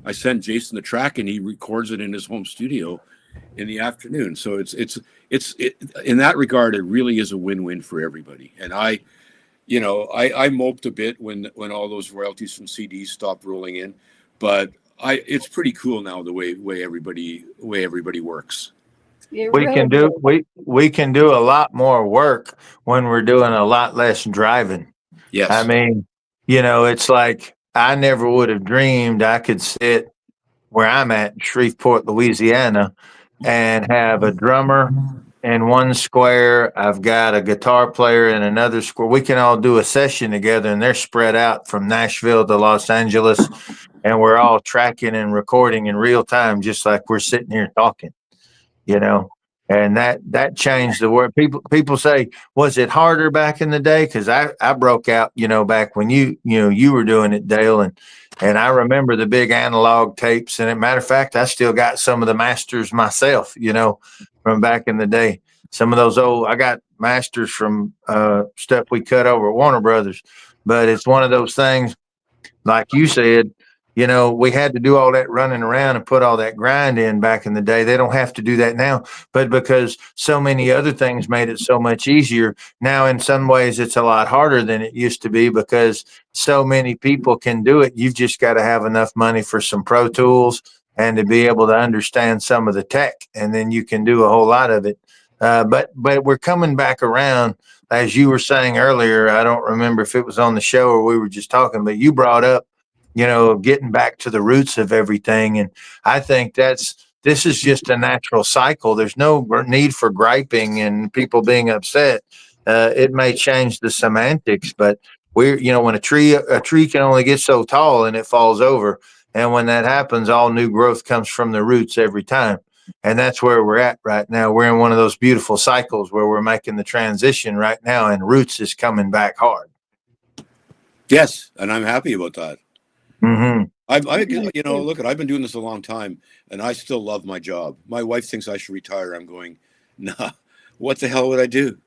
I send Jason the track and he records it in his home studio in the afternoon. So it's in that regard, it really is a win-win for everybody. And I moped a bit when all those royalties from CDs stopped rolling in, but it's pretty cool now the way everybody works. We can do a lot more work when we're doing a lot less driving. Yes. I mean, it's like I never would have dreamed I could sit where I'm at in Shreveport, Louisiana, and have a drummer in one square. I've got a guitar player in another square. We can all do a session together, and they're spread out from Nashville to Los Angeles, and we're all tracking and recording in real time, just like we're sitting here talking, and that changed the world. People say, was it harder back in the day? Because I broke out, back when you were doing it, Dale, and I remember the big analog tapes. And as a matter of fact, I still got some of the masters myself, from back in the day. Some of those I got masters from stuff we cut over at Warner Brothers. But it's one of those things, like you said, we had to do all that running around and put all that grind in back in the day. They don't have to do that now. But because so many other things made it so much easier, now in some ways it's a lot harder than it used to be because so many people can do it. You've just got to have enough money for some Pro Tools and to be able to understand some of the tech, and then you can do a whole lot of it. But we're coming back around, as you were saying earlier. I don't remember if it was on the show or we were just talking, but you brought up, getting back to the roots of everything. And I think this is just a natural cycle. There's no need for griping and people being upset. It may change the semantics, but when a tree can only get so tall and it falls over. And when that happens, all new growth comes from the roots every time. And that's where we're at right now. We're in one of those beautiful cycles where we're making the transition right now, and roots is coming back hard. Yes. And I'm happy about that. Mm-hmm. Look, I've been doing this a long time, and I still love my job. My wife thinks I should retire. I'm going, nah, what the hell would I do?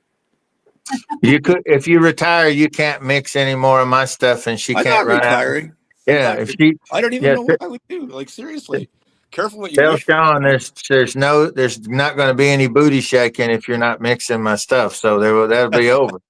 You could, if you retire, you can't mix any more of my stuff, and she can't run retiring. Out. Yeah, I don't even know what I would do. Like, seriously, careful what you tell wish. Sean. There's not going to be any booty shaking if you're not mixing my stuff. So that'll be over.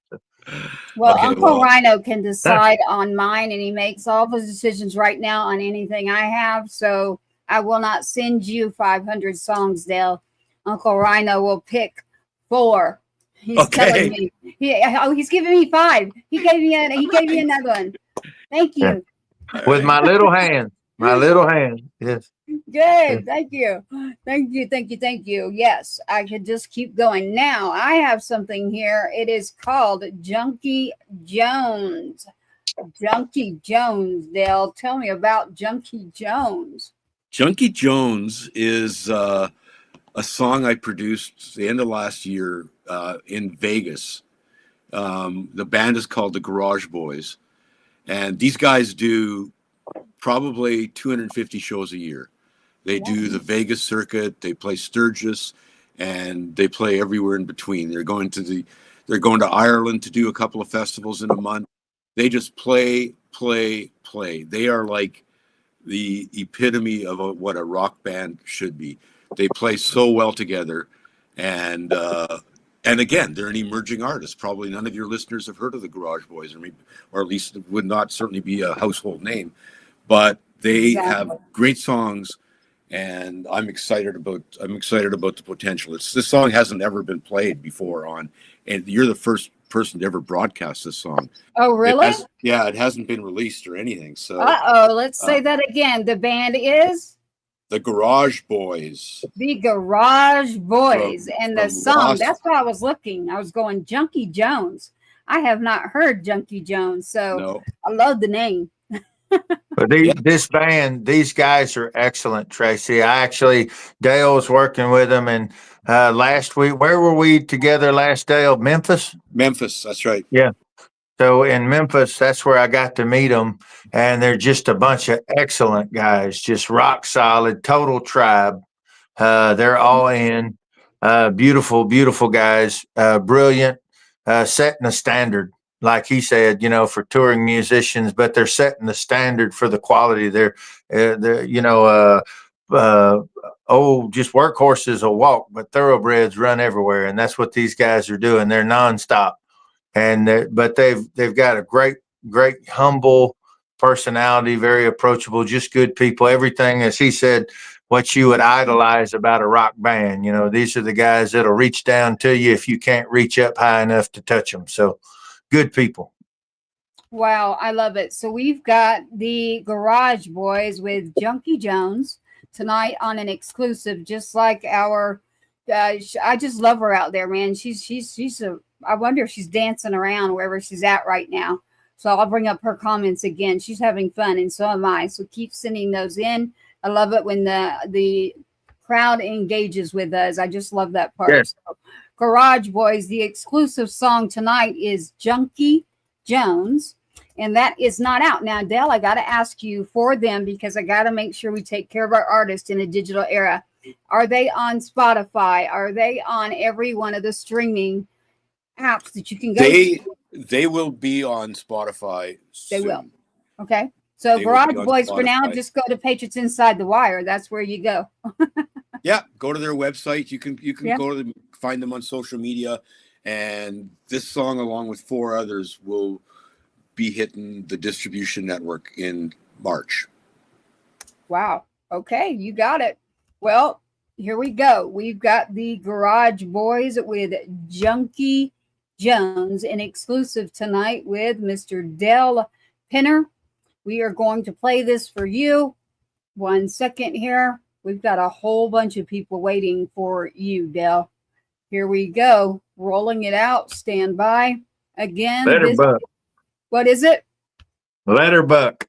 Well, okay, Uncle Rhino can decide on mine, and he makes all the decisions right now on anything I have. So I will not send you 500 songs, Dale. Uncle Rhino will pick 4. He's telling me. He's giving me 5. He gave me another one. Thank you. With my little hand. Yes. Good. Thank you. Yes, I could just keep going. Now I have something here. It is called Junkie Jones. Junkie Jones. Dale, tell me about Junkie Jones. Junkie Jones is a song I produced the end of last year in Vegas. The band is called the Garage Boys, and these guys do probably 250 shows a year. They do the Vegas circuit, they play Sturgis, and they play everywhere in between. They're going to Ireland to do a couple of festivals in a month. They just play. They are like the epitome of what a rock band should be. They play so well together, and again, they're an emerging artist. Probably none of your listeners have heard of the Garage Boys, or at least it would not certainly be a household name. But they have great songs, and I'm excited about the potential. This song hasn't ever been played before and you're the first person to ever broadcast this song. Oh, really? It hasn't been released or anything. So let's say that again. The band is the Garage Boys. The Garage Boys. And the song, that's what I was looking. I was going Junkie Jones. I have not heard Junkie Jones, so no. I love the name. But this band, these guys are excellent, Tracy. Dale was working with them, and last week, where were we together last, Dale? Memphis? Memphis, that's right. Yeah. So in Memphis, that's where I got to meet them, and they're just a bunch of excellent guys, just rock solid, total tribe. They're all in. Beautiful, beautiful guys, brilliant, setting a standard. Like he said, for touring musicians, but they're setting the standard for the quality. They're just workhorses will walk, but thoroughbreds run everywhere, and that's what these guys are doing. They're nonstop, but they've got a great, humble personality, very approachable, just good people. Everything, as he said, what you would idolize about a rock band. These are the guys that'll reach down to you if you can't reach up high enough to touch them. So. Good people. Wow, I love it. So we've got the Garage Boys with Junkie Jones tonight on an exclusive, just like our. I just love her out there, man. I wonder if she's dancing around wherever she's at right now. So I'll bring up her comments again. She's having fun, and so am I. So keep sending those in. I love it when the crowd engages with us. I just love that part. Yes. So, Garage Boys, the exclusive song tonight is Junkie Jones, and that is not out. Now, Dale, I got to ask you for them because I got to make sure we take care of our artists in a digital era. Are they on Spotify? Are they on every one of the streaming apps that you can go to? They will be on Spotify soon. They will. Okay. So Garage Boys, for now, just go to Patriots Inside the Wire. That's where you go. Yeah, go to their website. You can go to them, find them on social media, and this song, along with 4 others, will be hitting the distribution network in March. Wow. Okay, you got it. Well, here we go. We've got the Garage Boys with Junkie Jones, an exclusive tonight with Mr. Dale Pinner. We are going to play this for you. 1 second here. We've got a whole bunch of people waiting for you, Dale. Here we go. Rolling it out. Stand by. Again. Letterbuck. What is it? Letterbuck.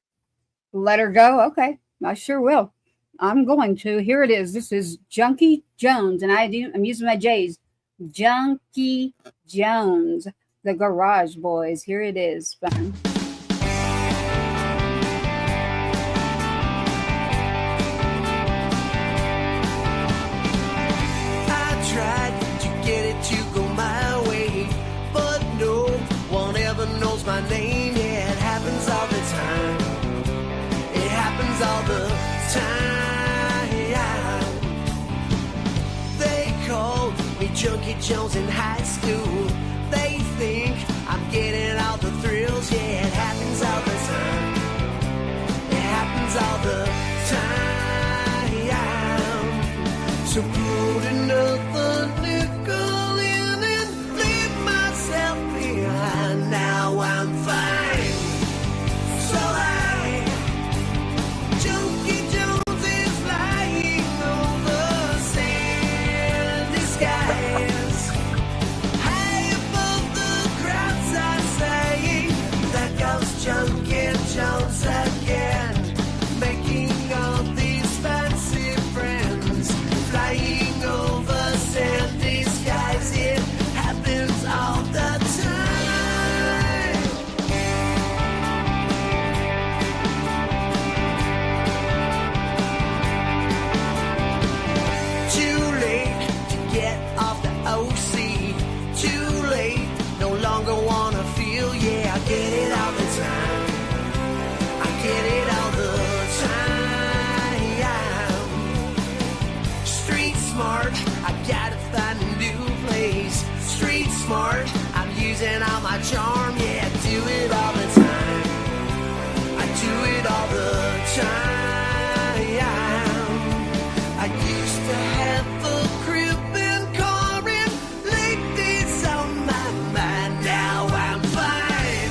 Let her go. Okay. I sure will. I'm going to. Here it is. This is Junkie Jones, and I'm using my J's. Junkie Jones, the Garage Boys. Here it is. Fun. My name, yeah, it happens all the time. It happens all the time. They called me Junkie Jones in high school. They think I'm getting all the thrills, yeah, it happens all the time. It happens all the time. So put another nickel in and leave myself behind. Now I'm fine, so high. Junkie Jones is flying over sandy skies, high above the crowds. I say, there goes Junkie Jones again, making all these fancy friends, flying smart, I gotta find a new place. Street smart, I'm using all my charm. Yeah, I do it all the time. I do it all the time. I used to have a crib and car and ladies on my mind. Now I'm fine.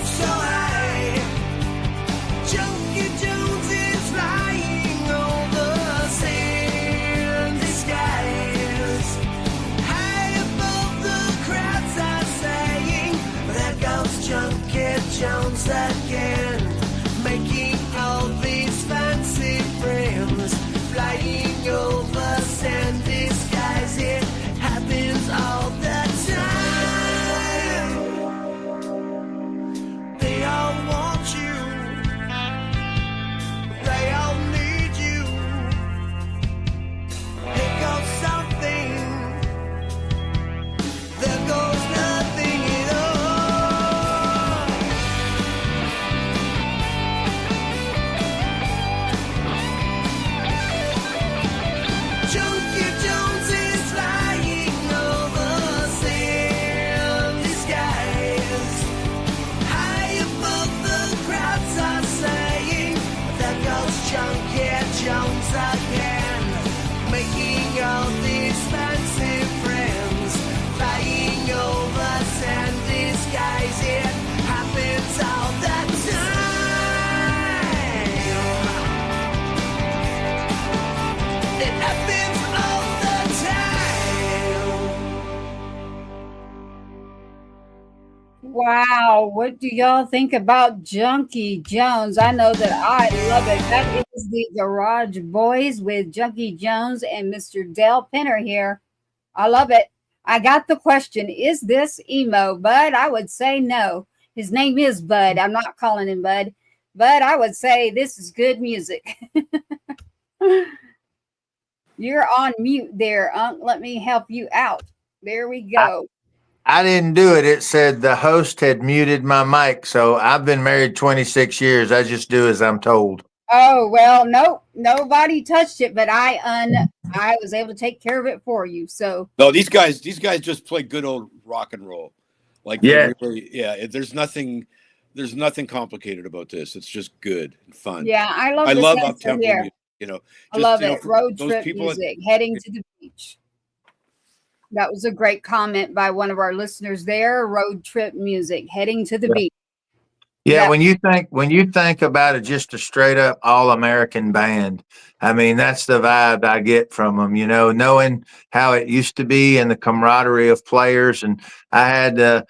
So high. Junkie Jones is flying over sandy skies. High above the crowds are saying, there goes Junkie Jones again. Making all these fancy friends. Flying over sandy skies. It happens all the time. They all want you. They all need you. Here goes something. There goes nothing at all. Junkie Jones is flying over sandy skies. High above the crowds are saying, there goes Junkie Jones again. Making all these fancy friends. Flying over sandy skies. It happens all the time. It happens all the time. Wow, what do y'all think about Junkie Jones? I know that I love it. That is the Garage Boys with Junkie Jones and Mr. Dale Penner here. I love it. I got the question, is this emo? Bud, I would say no. His name is Bud. I'm not calling him Bud. But I would say this is good music. You're on mute there, Unc. Let me help you out. There we go. I didn't do it. It said the host had muted my mic. So I've been married 26 years. I just do as I'm told. Oh, well, nope. Nobody touched it, but I was able to take care of it for you. So No, these guys just play good old rock and roll. Like Yeah. There's nothing complicated about this. It's just good and fun. yeah, I love I the love sense up tempo here. music. You know, I love it. for Road those trip people music, heading to the beach. That was a great comment by one of our listeners there. Road trip music, heading to the beach. Yeah, Yeah. when you think about it, just a straight up all American band. I mean, that's the vibe I get from them. You know, knowing how it used to be and the camaraderie of players. And I had the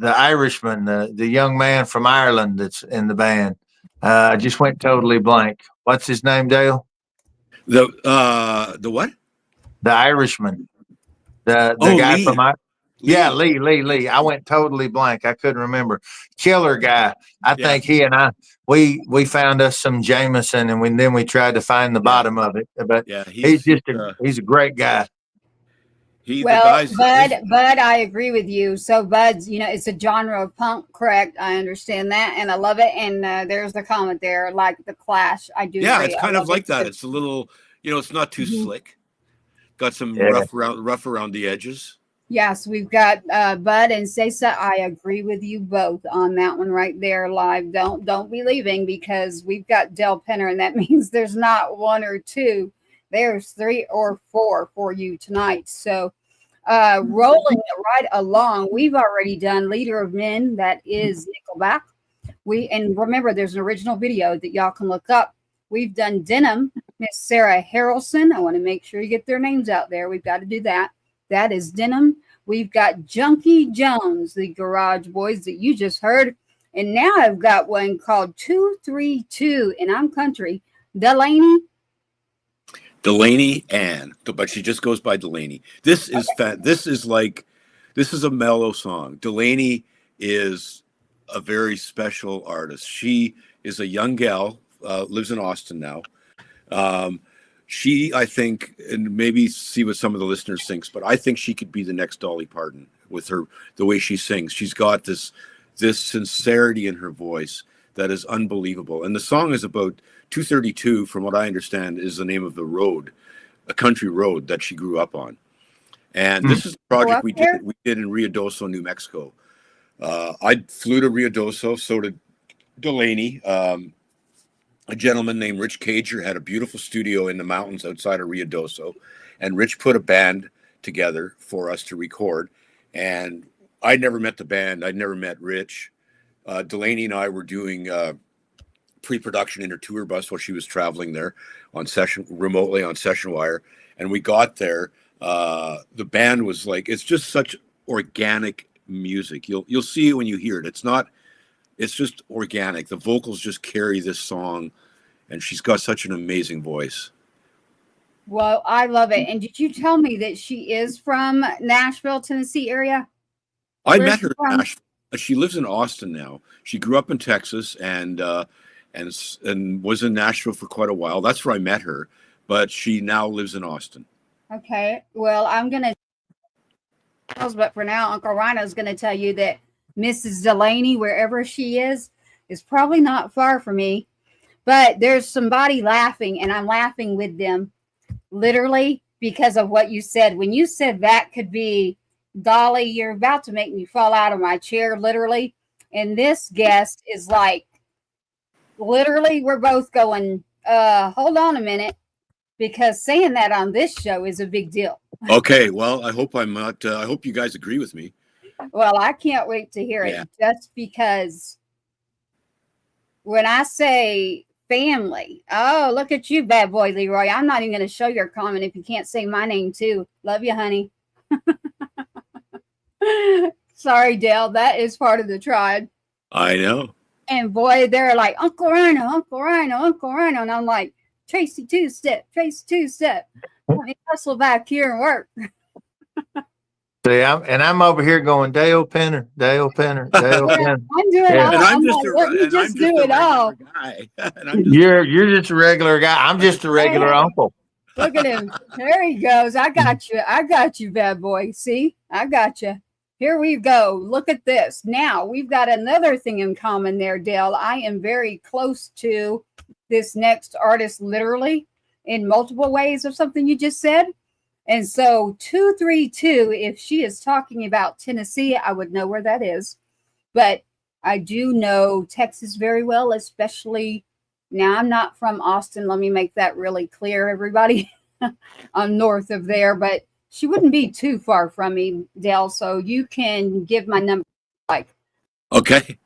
Irishman, the young man from Ireland that's in the band. I just went totally blank. What's his name, Dale? The what? The Irishman, the guy Lee. from Yeah, Lee. I went totally blank. I couldn't remember. Killer guy. I think he and I we found us some Jameson, and then we tried to find the bottom of it. But he's a great guy. Well, Bud, I agree with you. So Bud's, it's a genre of punk, correct? I understand that, and I love it. And there's the comment there, like the Clash. I do. Yeah, agree. it's kind of like that. It's a little, it's not too slick. Got some rough around the edges. Yes, we've got Bud and Cesa. I agree with you both on that one right there live. Don't be leaving, because we've got Del Penner, and that means there's not one or two. There's 3 or 4 for you tonight. So rolling right along, we've already done Leader of Men. That is Nickelback. And remember, there's an original video that y'all can look up. We've done Denim, Miss Sarah Harrelson. I want to make sure you get their names out there. We've got to do that. That is Denim. We've got Junkie Jones, the Garage Boys that you just heard. And now I've got one called 232, and I'm country. Delaney Ann, but she just goes by Delaney. This is This is a mellow song. Delaney is a very special artist. She is a young gal, lives in Austin now. She, I think, and maybe see what some of the listeners thinks, but I think she could be the next Dolly Parton with the way she sings. She's got this sincerity in her voice, that is unbelievable. And the song is about 232, from what I understand, is the name of the road, a country road that she grew up on. And this is a project we did in Ruidoso, New Mexico. I flew to Ruidoso, so did Delaney. A gentleman named Rich Cager had a beautiful studio in the mountains outside of Ruidoso, and Rich put a band together for us to record. And I'd never met the band. I'd never met Rich. Delaney and I were doing pre-production in her tour bus while she was traveling there on remotely on Session Wire. And we got there. The band was like, it's just such organic music. You'll see it when you hear it. It's just organic. The vocals just carry this song, and she's got such an amazing voice. Well, I love it. And did you tell me that she is from Nashville, Tennessee area? I met her in Nashville. She lives in Austin now. She grew up in Texas and was in Nashville for quite a while. That's where I met her, but she now lives in Austin. Okay. Well, I'm going to, but for now, Uncle Rhino's going to tell you that Mrs. Delaney, wherever she is probably not far from me, but there's somebody laughing, and I'm laughing with them, literally, because of what you said. When you said that could be Dolly, you're about to make me fall out of my chair, literally. And this guest is like, literally, we're both going, hold on a minute, because saying that on this show is a big deal. Okay, well, I hope I'm not. I hope you guys agree with me. Well, I can't wait to hear it, just because when I say family, oh, look at you, bad boy Leroy. I'm not even going to show your comment if you can't say my name too. Love you, honey. Sorry, Dale. That is part of the tribe. I know. And boy, they're like, Uncle Rhino, Uncle Rhino, Uncle Rhino. And I'm like, Tracy two-step, Tracy two-step. Let me hustle back here and work. See, I'm over here going Dale Penner, Dale Penner, Dale Penner. I'm doing all. And I'm just just do it all. Guy. You're just a regular guy. I'm just a regular uncle. Look at him. There he goes. I got you. I got you, bad boy. See, I got you. Here we go. Look at this. Now we've got another thing in common there, Dale. I am very close to this next artist, literally, in multiple ways of something you just said. And so 232, if she is talking about Tennessee, I would know where that is. But I do know Texas very well, especially now. I'm not from Austin. Let me make that really clear, everybody. I'm north of there, but she wouldn't be too far from me, Dale. So you can give my number. Okay.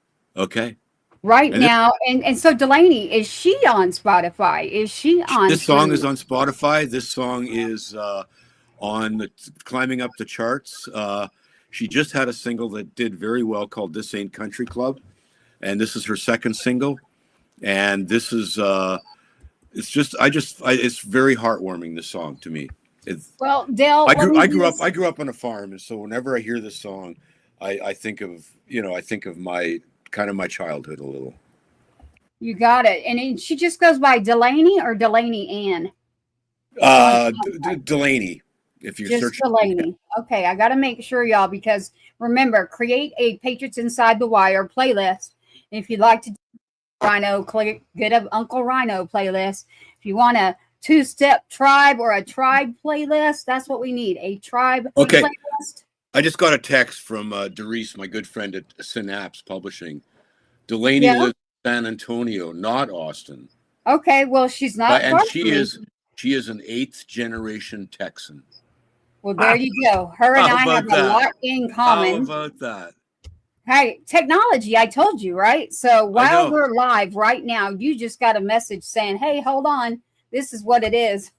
Right now. And so Delaney, is she on Spotify? Is she on? This song is on Spotify. This song is climbing up the charts. She just had a single that did very well called This Ain't Country Club, and this is her second single. And this is it's very heartwarming, this song, to me. Well, Dale, I grew up on a farm, and so whenever I hear this song, I think of my childhood a little. You got it. And she just goes by Delaney or Delaney Ann? Delaney. If you search Delaney. Okay, I got to make sure, y'all, because remember, create a Patriots Inside the Wire playlist. If you'd like to do Rhino, get an Uncle Rhino playlist. If you want a two-step tribe or a tribe playlist, that's what we need, a tribe playlist. I just got a text from Doris, my good friend at Synapse Publishing. Delaney lives in San Antonio, not Austin. Okay, well, she's not. And she is an 8th generation Texan. Well, there you go. Her and I have a lot in common. How about that? Hey, technology, I told you, right? So while we're live right now, you just got a message saying, hey, hold on. This is what it is.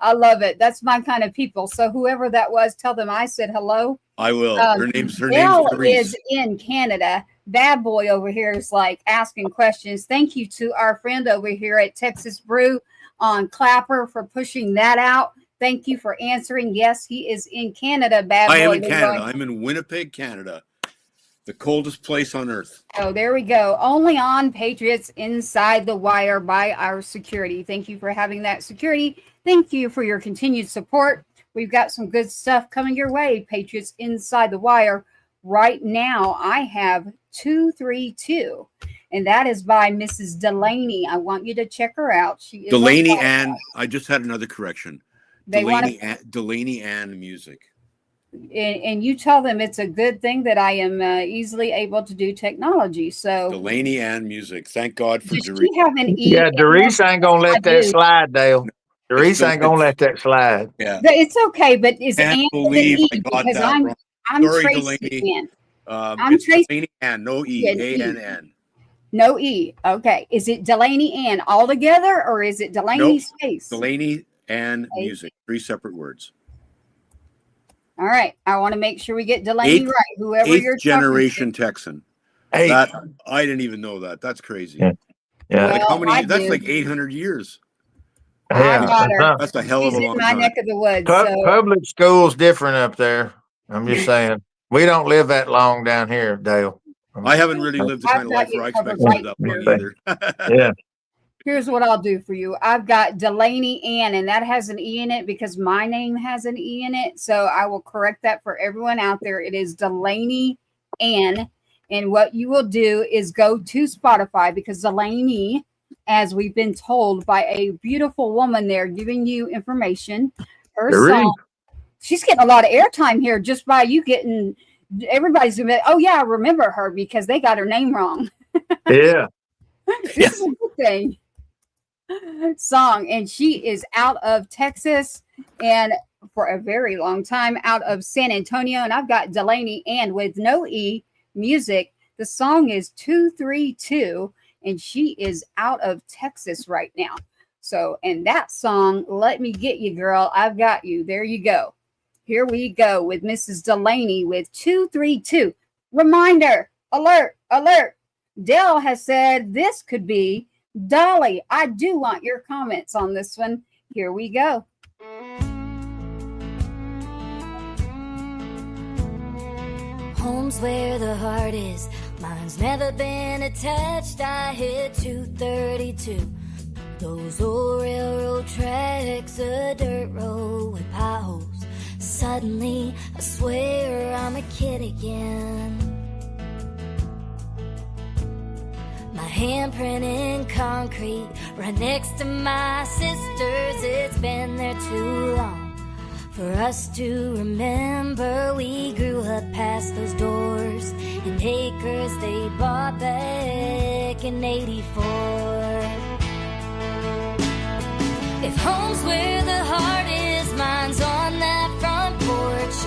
I love it. That's my kind of people. So whoever that was, tell them I said hello. I will. Her name's is in Canada. Bad boy over here is like asking questions. Thank you to our friend over here at Texas Brew on Clapper for pushing that out. Thank you for answering. Yes, he is in Canada. Bad boy. I am in Canada. I'm in Winnipeg, Canada. The coldest place on earth. Oh, there we go. Only on Patriots Inside the Wire by our security. Thank you for having that security. Thank you for your continued support. We've got some good stuff coming your way, Patriots Inside the Wire. Right now, I have 232. and that is by Mrs. Delaney. I want you to check her out. She is Delaney on Spotify. Ann. I just had another correction. They Delaney Ann Music. and you tell them it's a good thing that I am easily able to do technology. So Delaney Ann Music. Thank God for does Doris. she have an E? Yeah, Doris ain't gonna let that slide, Dale. Doris ain't gonna let that slide. Yeah. But it's okay. But is Can't Ann with an believe E? I got Because that wrong. I'm Sorry, Tracy Delaney. Ann. I'm It's Tracy. Delaney Ann, no E, Yeah, E. A-N-N. No E. Okay. Is it Delaney Ann all together, or is it Delaney Nope. space? Delaney Ann Okay. Music. 3 separate words. All right. I want to make sure we get Delaney right. Whoever you're Eighth generation Texan. Hey, That I didn't even know that. That's crazy. Yeah. Yeah. Like how Well, many? I That's do. like 800 years. I got her. That's a hell of She's a in long my time. neck of the woods. So Public school's different up there. I'm just saying. We don't live that long down here, Dale. I haven't really lived the I've kind of got life you where I covered expect to right live that here. long either. Yeah. here's what I'll do for you. I've got Delaney Ann, and that has an E in it because my name has an E in it. So I will correct that for everyone out there. It is Delaney Ann. And what you will do is go to Spotify, because Delaney, as we've been told by a beautiful woman there giving you information, her song, she's getting a lot of airtime here just by you getting, everybody's gonna be, oh yeah, I remember her because they got her name wrong. Yeah. This is a good thing. Song, and she is out of Texas and for a very long time out of San Antonio. And I've got Delaney Ann with no E Music. The song is 232, and she is out of Texas right now. So, and that song, Let Me Get You, Girl, I've Got You. There you go. Here we go with Mrs. Delaney with 232. Reminder, alert, alert. Dell has said this could be Dolly. I do want your comments on this one. Here we go. Home's where the heart is. Mine's never been attached. I hit 232. Those old railroad tracks, a dirt road with potholes. Suddenly, I swear I'm a kid again. My handprint in concrete, right next to my sister's. It's been there too long for us to remember. We grew up past those doors and acres they bought back in '84. If home's where the heart is, mine's on that front porch,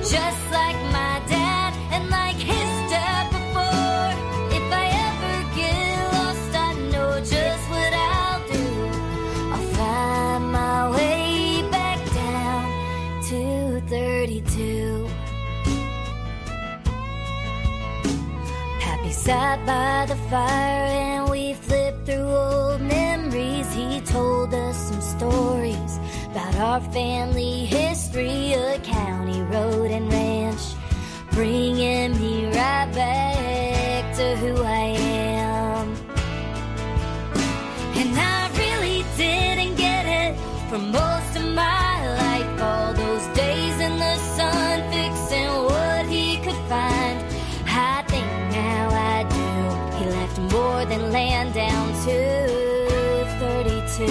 just like my dad and like his dad before. If I ever get lost, I know just what I'll do. I'll find my way back down to 32. Pappy sat by the fire and we flipped through old memories. He told us some stories about our family history, a county road and ranch, bringing me right back to who I am. And I really didn't get it for most of my life. All those days in the sun fixing what he could find. I think now I do. He left more than land down to 32.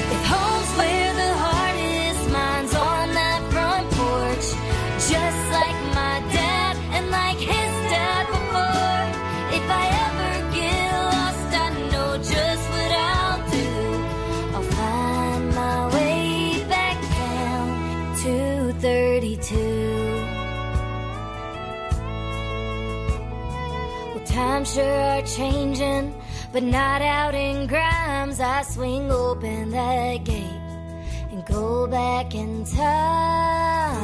If home's where the heart is, mine's on that front porch, just like my dad and like his dad before. If I ever get lost, I know just what I'll do. I'll find my way back down to 32. Well, times sure are changing, but not out in Grimes. I swing open that gate and go back in time.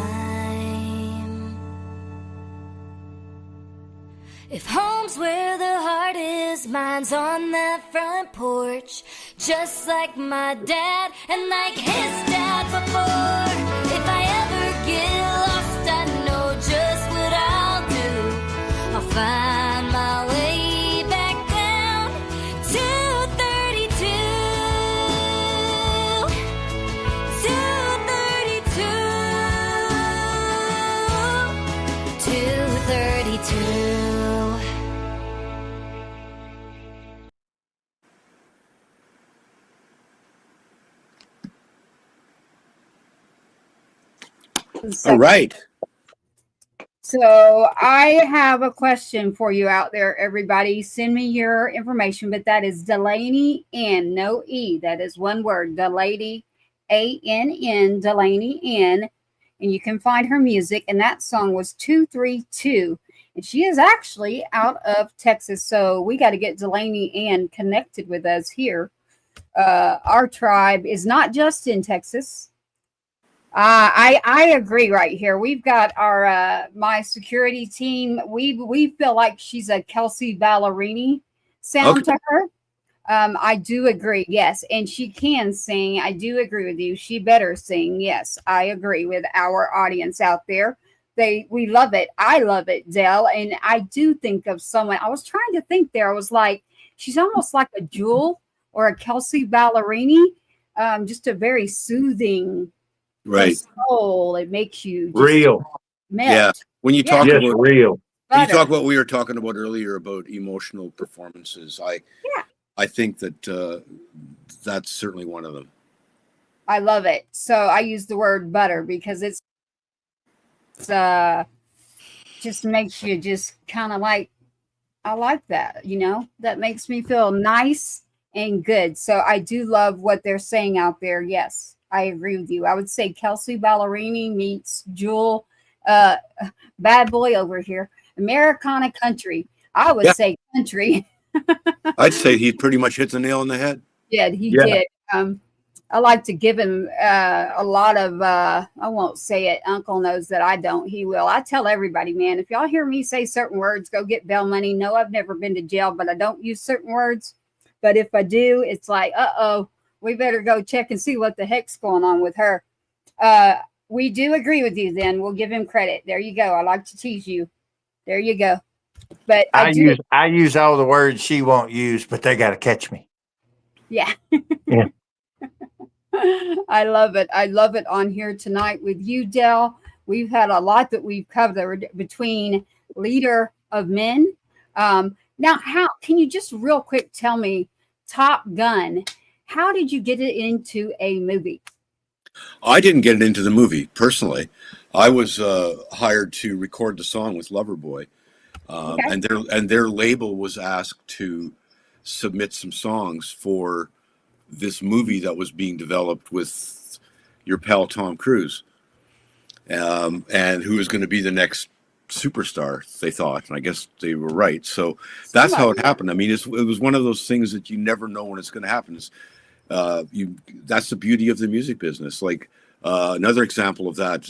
If home's where the heart is, mine's on that front porch, just like my dad and like his dad before. If I ever get lost, I know just what I'll do. I'll find my way back down to 32. To 32. All right. So I have a question for you out there, everybody. Send me your information, but that is Delaney N, no E. That is one word, Delaney, A-N-N, Delaney N. And you can find her music. And that song was 232. And she is actually out of Texas. So we got to get Delaney N connected with us here. Our tribe is not just in Texas. I agree right here. We've got our my security team. We feel like she's a Kelsey Ballerini sound to her. I do agree. Yes, and she can sing. I do agree with you. She better sing. Yes, I agree with our audience out there. We love it. I love it, Dell. And I do think of someone. I was trying to think there. I was like, she's almost like a Jewel or a Kelsey Ballerini. Just a very soothing. Right. Soul. It makes you Real. melt. Yeah. When you talk about real. when you talk about what we were talking about earlier about emotional performances, I think that that's certainly one of them. I love it. So I use the word butter because it's just makes you just kind of like, I like that, that makes me feel nice and good. So I do love what they're saying out there. Yes, I agree with you. I would say Kelsey Ballerini meets Jewel, bad boy over here, Americana country. I would say country. I'd say he pretty much hit the nail on the head. Yeah, he did. I like to give him a lot of, I won't say it. Uncle knows that I don't. He will. I tell everybody, man, if y'all hear me say certain words, go get bail money. No, I've never been to jail, but I don't use certain words. But if I do, it's like, uh-oh, we better go check and see what the heck's going on with her. We do agree with you then. We'll give him credit. There you go. I like to tease you. There you go. But I use all the words she won't use, but they got to catch me. Yeah. Yeah. I love it. I love it on here tonight with you, Dell. We've had a lot that we've covered between Leader of Men. Now, how can you just real quick tell me, Top Gun, how did you get it into a movie? I didn't get it into the movie personally. I was hired to record the song with Loverboy, and their label was asked to submit some songs for this movie that was being developed with your pal Tom Cruise, and who was going to be the next superstar, they thought, and I guess they were right. So that's how it happened. I mean, it was one of those things that you never know when it's going to happen. That's the beauty of the music business. Like another example of that,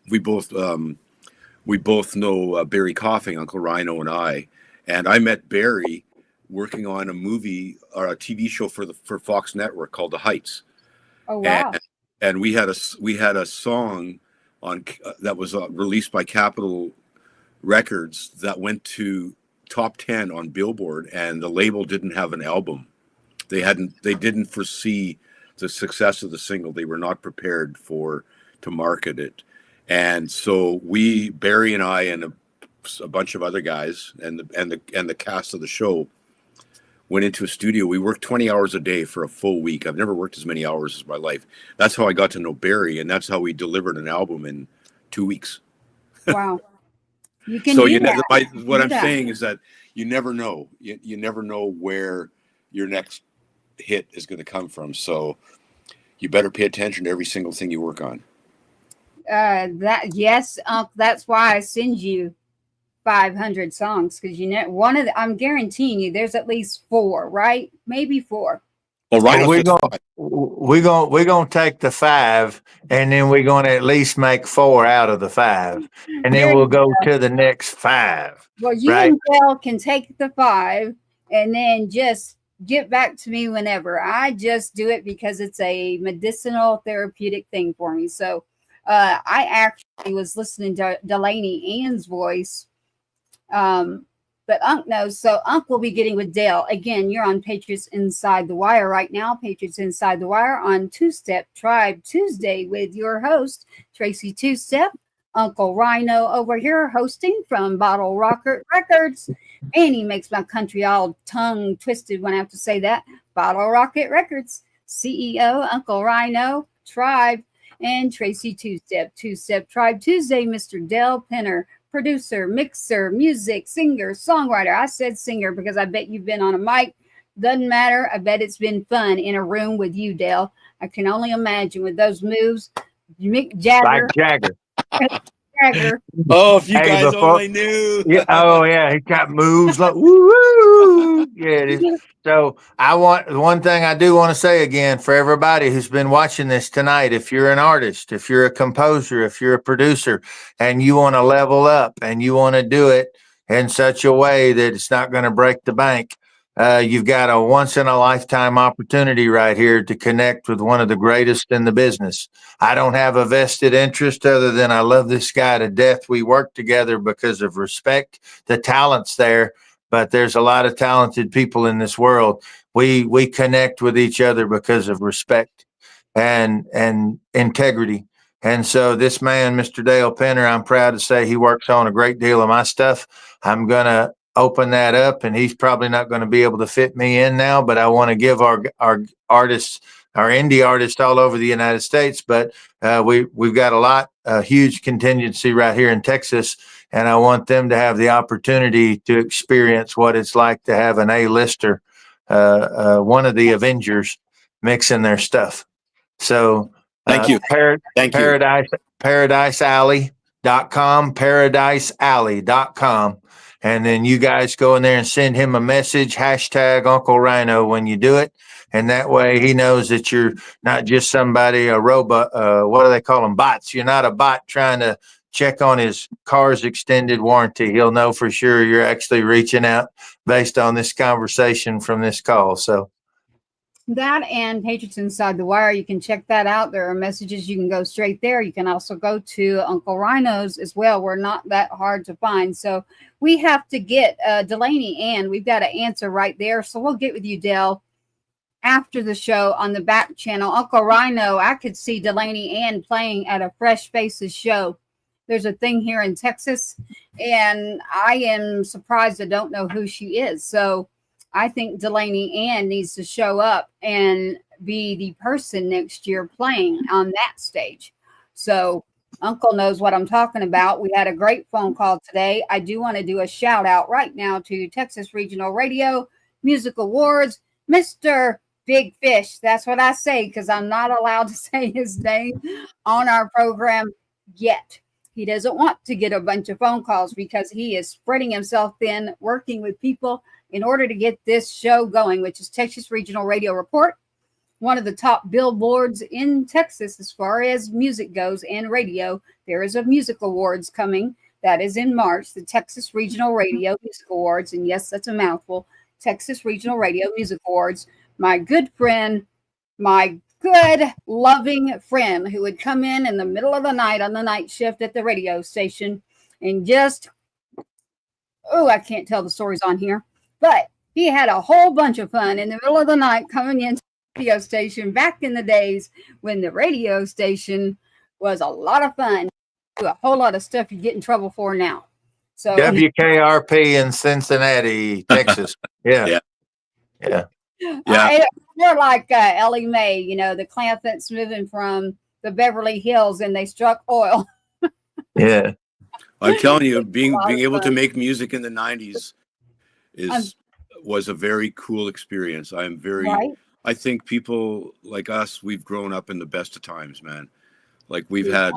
we both know Barry Coughing, Uncle Rhino, and I met Barry working on a movie or a TV show for Fox Network called The Heights. Oh wow! And we had a song on that was released by Capitol Records that went to top 10 on Billboard, and the label didn't have an album. They didn't foresee the success of the single. They were not prepared to market it, and so Barry and I and a bunch of other guys and the cast of the show went into a studio. We worked 20 hours a day for a full week. I've never worked as many hours in my life. That's how I got to know Barry, and that's how we delivered an album in 2 weeks. Wow. You can so do that. What I'm saying is that you never know. You never know where your next hit is going to come from. So you better pay attention to every single thing you work on. That's why I send you 500 songs, because I'm guaranteeing you there's at least 4, right? Maybe 4. Well, right. We're gonna take the 5, and then we're gonna at least make 4 out of the 5, and then we'll go to the next 5. Well, you and Dell can take the 5 and then just get back to me whenever. I just do it because it's a medicinal therapeutic thing for me. So I actually was listening to Delaney Ann's voice. But Unc knows. So Unc will be getting with Dale. Again, you're on Patriots Inside the Wire right now. Patriots Inside the Wire on Two-Step Tribe Tuesday with your host, Tracy Two-Step. Uncle Rhino over here hosting from Bottle Rocket Records. And he makes my country all tongue twisted when I have to say that. Bottle Rocket Records. CEO, Uncle Rhino, Tribe. and Tracy Two Step Tribe Tuesday, Mr. Dale Penner, producer, mixer, music, singer, songwriter. I said singer because I bet you've been on a mic. Doesn't matter. I bet it's been fun in a room with you, Dale. I can only imagine with those moves. Mick Jagger. Like Jagger. Jagger. Oh, if you Hey, guys before- only knew. Yeah, oh yeah, he got moves like woo. Yeah, it is. So one thing I do want to say again for everybody who's been watching this tonight, if you're an artist, if you're a composer, if you're a producer, and you want to level up and you want to do it in such a way that it's not going to break the bank, you've got a once in a lifetime opportunity right here to connect with one of the greatest in the business. I don't have a vested interest other than I love this guy to death. We work together because of respect. The talent's there, but there's a lot of talented people in this world. We connect with each other because of respect and integrity. And so this man, Mr. Dale Penner, I'm proud to say he works on a great deal of my stuff. I'm going to open that up, and he's probably not going to be able to fit me in now, but I want to give our artists, our indie artists all over the United States, but we've got a huge contingency right here in Texas, and I want them to have the opportunity to experience what it's like to have an A-lister, one of the Avengers, mixing their stuff. So Thank you. Thank you. ParadiseAlley.com, ParadiseAlley.com. And then you guys go in there and send him a message, hashtag Uncle Rhino when you do it. And that way he knows that you're not just somebody, a robot, what do they call them? Bots. You're not a bot trying to check on his car's extended warranty. He'll know for sure you're actually reaching out based on this conversation from this call. So that and Patriots Inside the Wire, you can check that out. There are messages. You can go straight there. You can also go to Uncle Rhino's as well. We're not that hard to find. So we have to get Delaney Ann. We've got an answer right there. So we'll get with you, Dale, after the show on the back channel. Uncle Rhino, I could see Delaney Ann playing at a Fresh Faces show. There's a thing here in Texas, and I am surprised I don't know who she is. So I think Delaney Ann needs to show up and be the person next year playing on that stage. So Uncle knows what I'm talking about. We had a great phone call today. I do want to do a shout out right now to Texas Regional Radio Music Awards, Mr. Big Fish. That's what I say because I'm not allowed to say his name on our program yet. He doesn't want to get a bunch of phone calls because he is spreading himself thin, working with people in order to get this show going, which is Texas Regional Radio Report, one of the top billboards in Texas as far as music goes and radio. There is a music awards coming. That is in March, the Texas Regional Radio Music Awards. And yes, that's a mouthful. Texas Regional Radio Music Awards. My good friend, my good loving friend who would come in the middle of the night on the night shift at the radio station and just, I can't tell the stories on here. But he had a whole bunch of fun in the middle of the night coming into the radio station back in the days when the radio station was a lot of fun. Do a whole lot of stuff you get in trouble for now. So WKRP in Cincinnati, Texas. Yeah. They're like Ellie Mae, the clamp that's moving from the Beverly Hills and they struck oil. Yeah. I'm telling you, being able to make music in the 90s was a very cool experience. I think people like us, we've grown up in the best of times, man. Like we've had,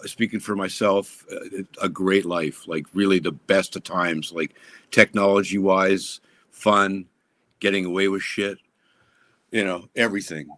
speaking for myself, a great life, like really the best of times, like technology wise, fun, getting away with shit, everything.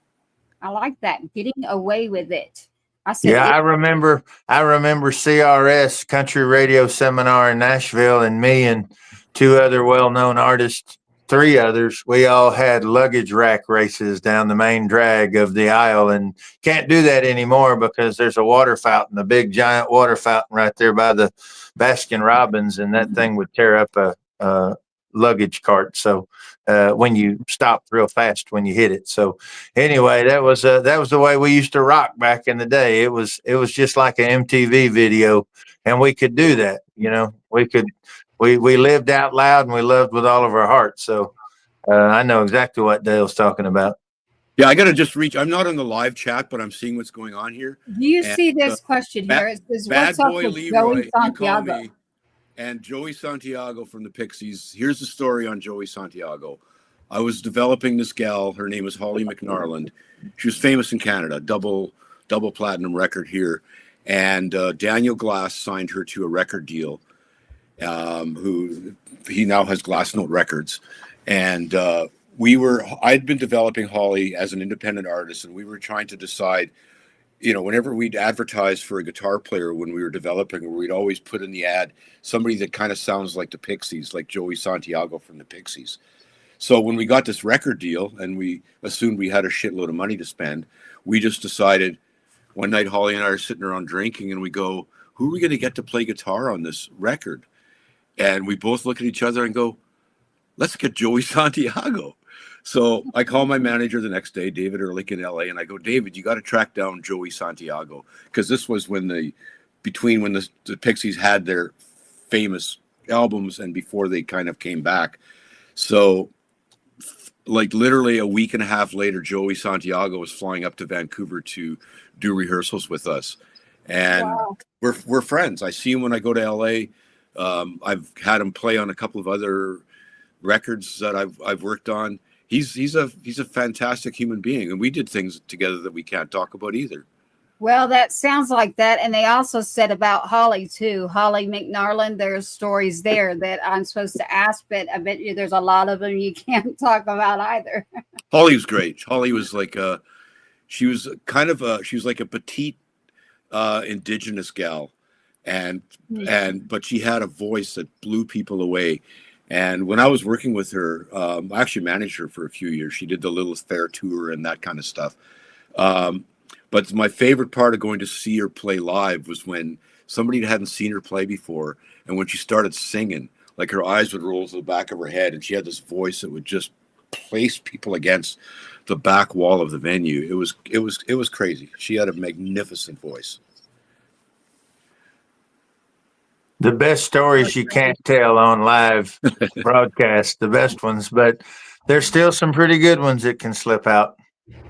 I like that. Getting away with it. I remember CRS Country Radio Seminar in Nashville, and me and two other well-known artists, three others, we all had luggage rack races down the main drag of the aisle, and can't do that anymore because there's a water fountain, a big giant water fountain right there by the Baskin Robbins, and that thing would tear up a luggage cart. So when you stopped real fast when you hit it. So anyway, that was the way we used to rock back in the day. It was just like an MTV video, and we could do that. We lived out loud and we loved with all of our hearts. So I know exactly what Dale's talking about. Yeah, I got to just reach. I'm not on the live chat, but I'm seeing what's going on here. Do you And, see this question here? It says, Bad what's up Boy with Leroy, Joey you call Santiago? me, and Joey Santiago from the Pixies. Here's the story on Joey Santiago. I was developing this gal. Her name is Holly McNarland. She was famous in Canada, double platinum record here. And Daniel Glass signed her to a record deal. Who he now has Glass Note Records, and I'd been developing Holly as an independent artist, and we were trying to decide, whenever we'd advertise for a guitar player when we were developing her, we'd always put in the ad somebody that kind of sounds like the Pixies, like Joey Santiago from the Pixies. So when we got this record deal and we assumed we had a shitload of money to spend, we just decided one night, Holly and I are sitting around drinking, and we go, who are we going to get to play guitar on this record? And we both look at each other and go, let's get Joey Santiago. So I call my manager the next day, David Ehrlich in LA, and I go, David, you got to track down Joey Santiago. Because this was when the Pixies had their famous albums and before they kind of came back. So like literally a week and a half later, Joey Santiago was flying up to Vancouver to do rehearsals with us. And we're friends. I see him when I go to LA. I've had him play on a couple of other records that I've worked on. He's a fantastic human being, and we did things together that we can't talk about either. Well, that sounds like that. And they also said about Holly too, Holly McNarland. There's stories there that I'm supposed to ask, but I bet you there's a lot of them you can't talk about either. Holly was great. Holly was like she was like a petite indigenous gal. But she had a voice that blew people away. And when I was working with her, I actually managed her for a few years. She did the Lilith Fair tour and that kind of stuff. But my favorite part of going to see her play live was when somebody hadn't seen her play before, and when she started singing, like her eyes would roll to the back of her head, and she had this voice that would just place people against the back wall of the venue. It was crazy. She had a magnificent voice. The best stories you can't tell on live broadcast, the best ones, but there's still some pretty good ones that can slip out.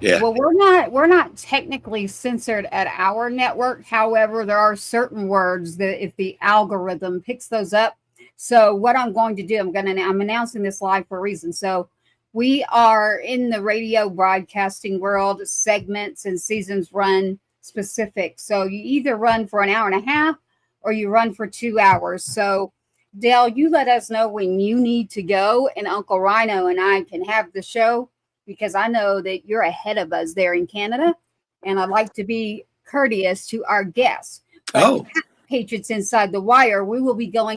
Yeah. Well, we're not technically censored at our network. However, there are certain words that if the algorithm picks those up. So what I'm going to do, I'm announcing this live for a reason. So we are in the radio broadcasting world, segments and seasons run specific. So you either run for an hour and a half or you run for 2 hours. So Dale, you let us know when you need to go, and Uncle Rhino and I can have the show, because I know that you're ahead of us there in Canada, and I'd like to be courteous to our guests. But Patriots Inside the Wire, we will be going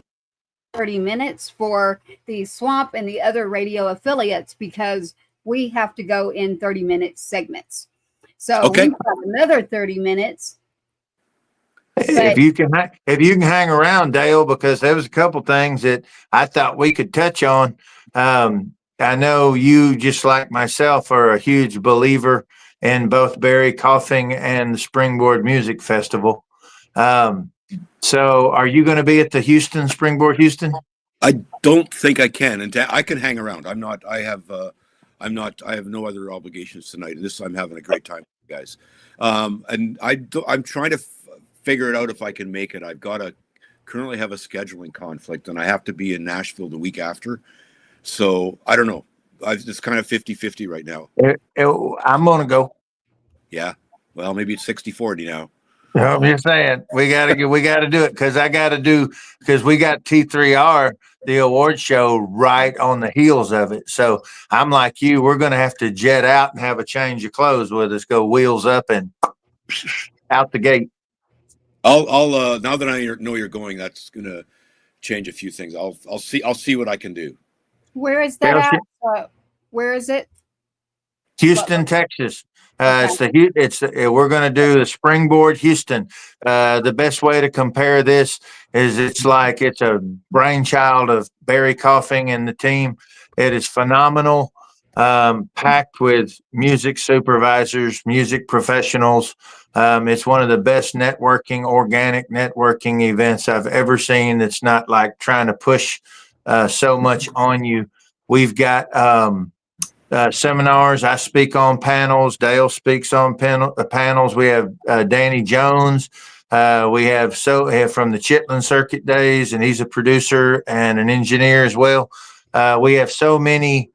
30 minutes for the Swamp and the other radio affiliates, because we have to go in 30-minute segments. So we've got another 30 minutes. If you can hang around, Dale, because there was a couple things that I thought we could touch on. I know you, just like myself, are a huge believer in both Barry Coughing and the Springboard Music Festival. So are you going to be at the Springboard Houston? I don't think I can, and I can hang around. I have no other obligations tonight. I'm having a great time with you guys. And I'm trying to figure it out if I can make it. Currently have a scheduling conflict, and I have to be in Nashville the week after. So I don't know. It's kind of 50-50 right now. I'm going to go. Yeah. Well, maybe it's 60-40 now. I'm just saying we got to do it, because we got T3R, the award show, right on the heels of it. So I'm like you, we're going to have to jet out and have a change of clothes with us, go wheels up and out the gate. I'll now that I know you're going, that's going to change a few things. I'll see what I can do. Where is that at? Where is it? Houston, Texas. We're going to do the Springboard Houston. The best way to compare this is it's a brainchild of Barry Coughing and the team. It is phenomenal, packed with music supervisors, music professionals. It's one of the best organic networking events I've ever seen. It's not like trying to push so much on you. We've got seminars. I speak on panels. Dale speaks on panels. We have Danny Jones. We have from the Chitlin Circuit days, and he's a producer and an engineer as well. We have so many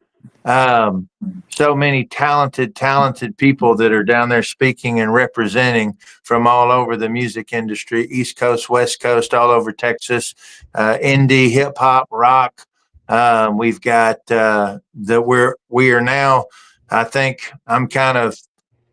talented people that are down there speaking and representing from all over the music industry, East Coast, West Coast, all over Texas, indie, hip hop, rock. We've got we are now, I think I'm kind of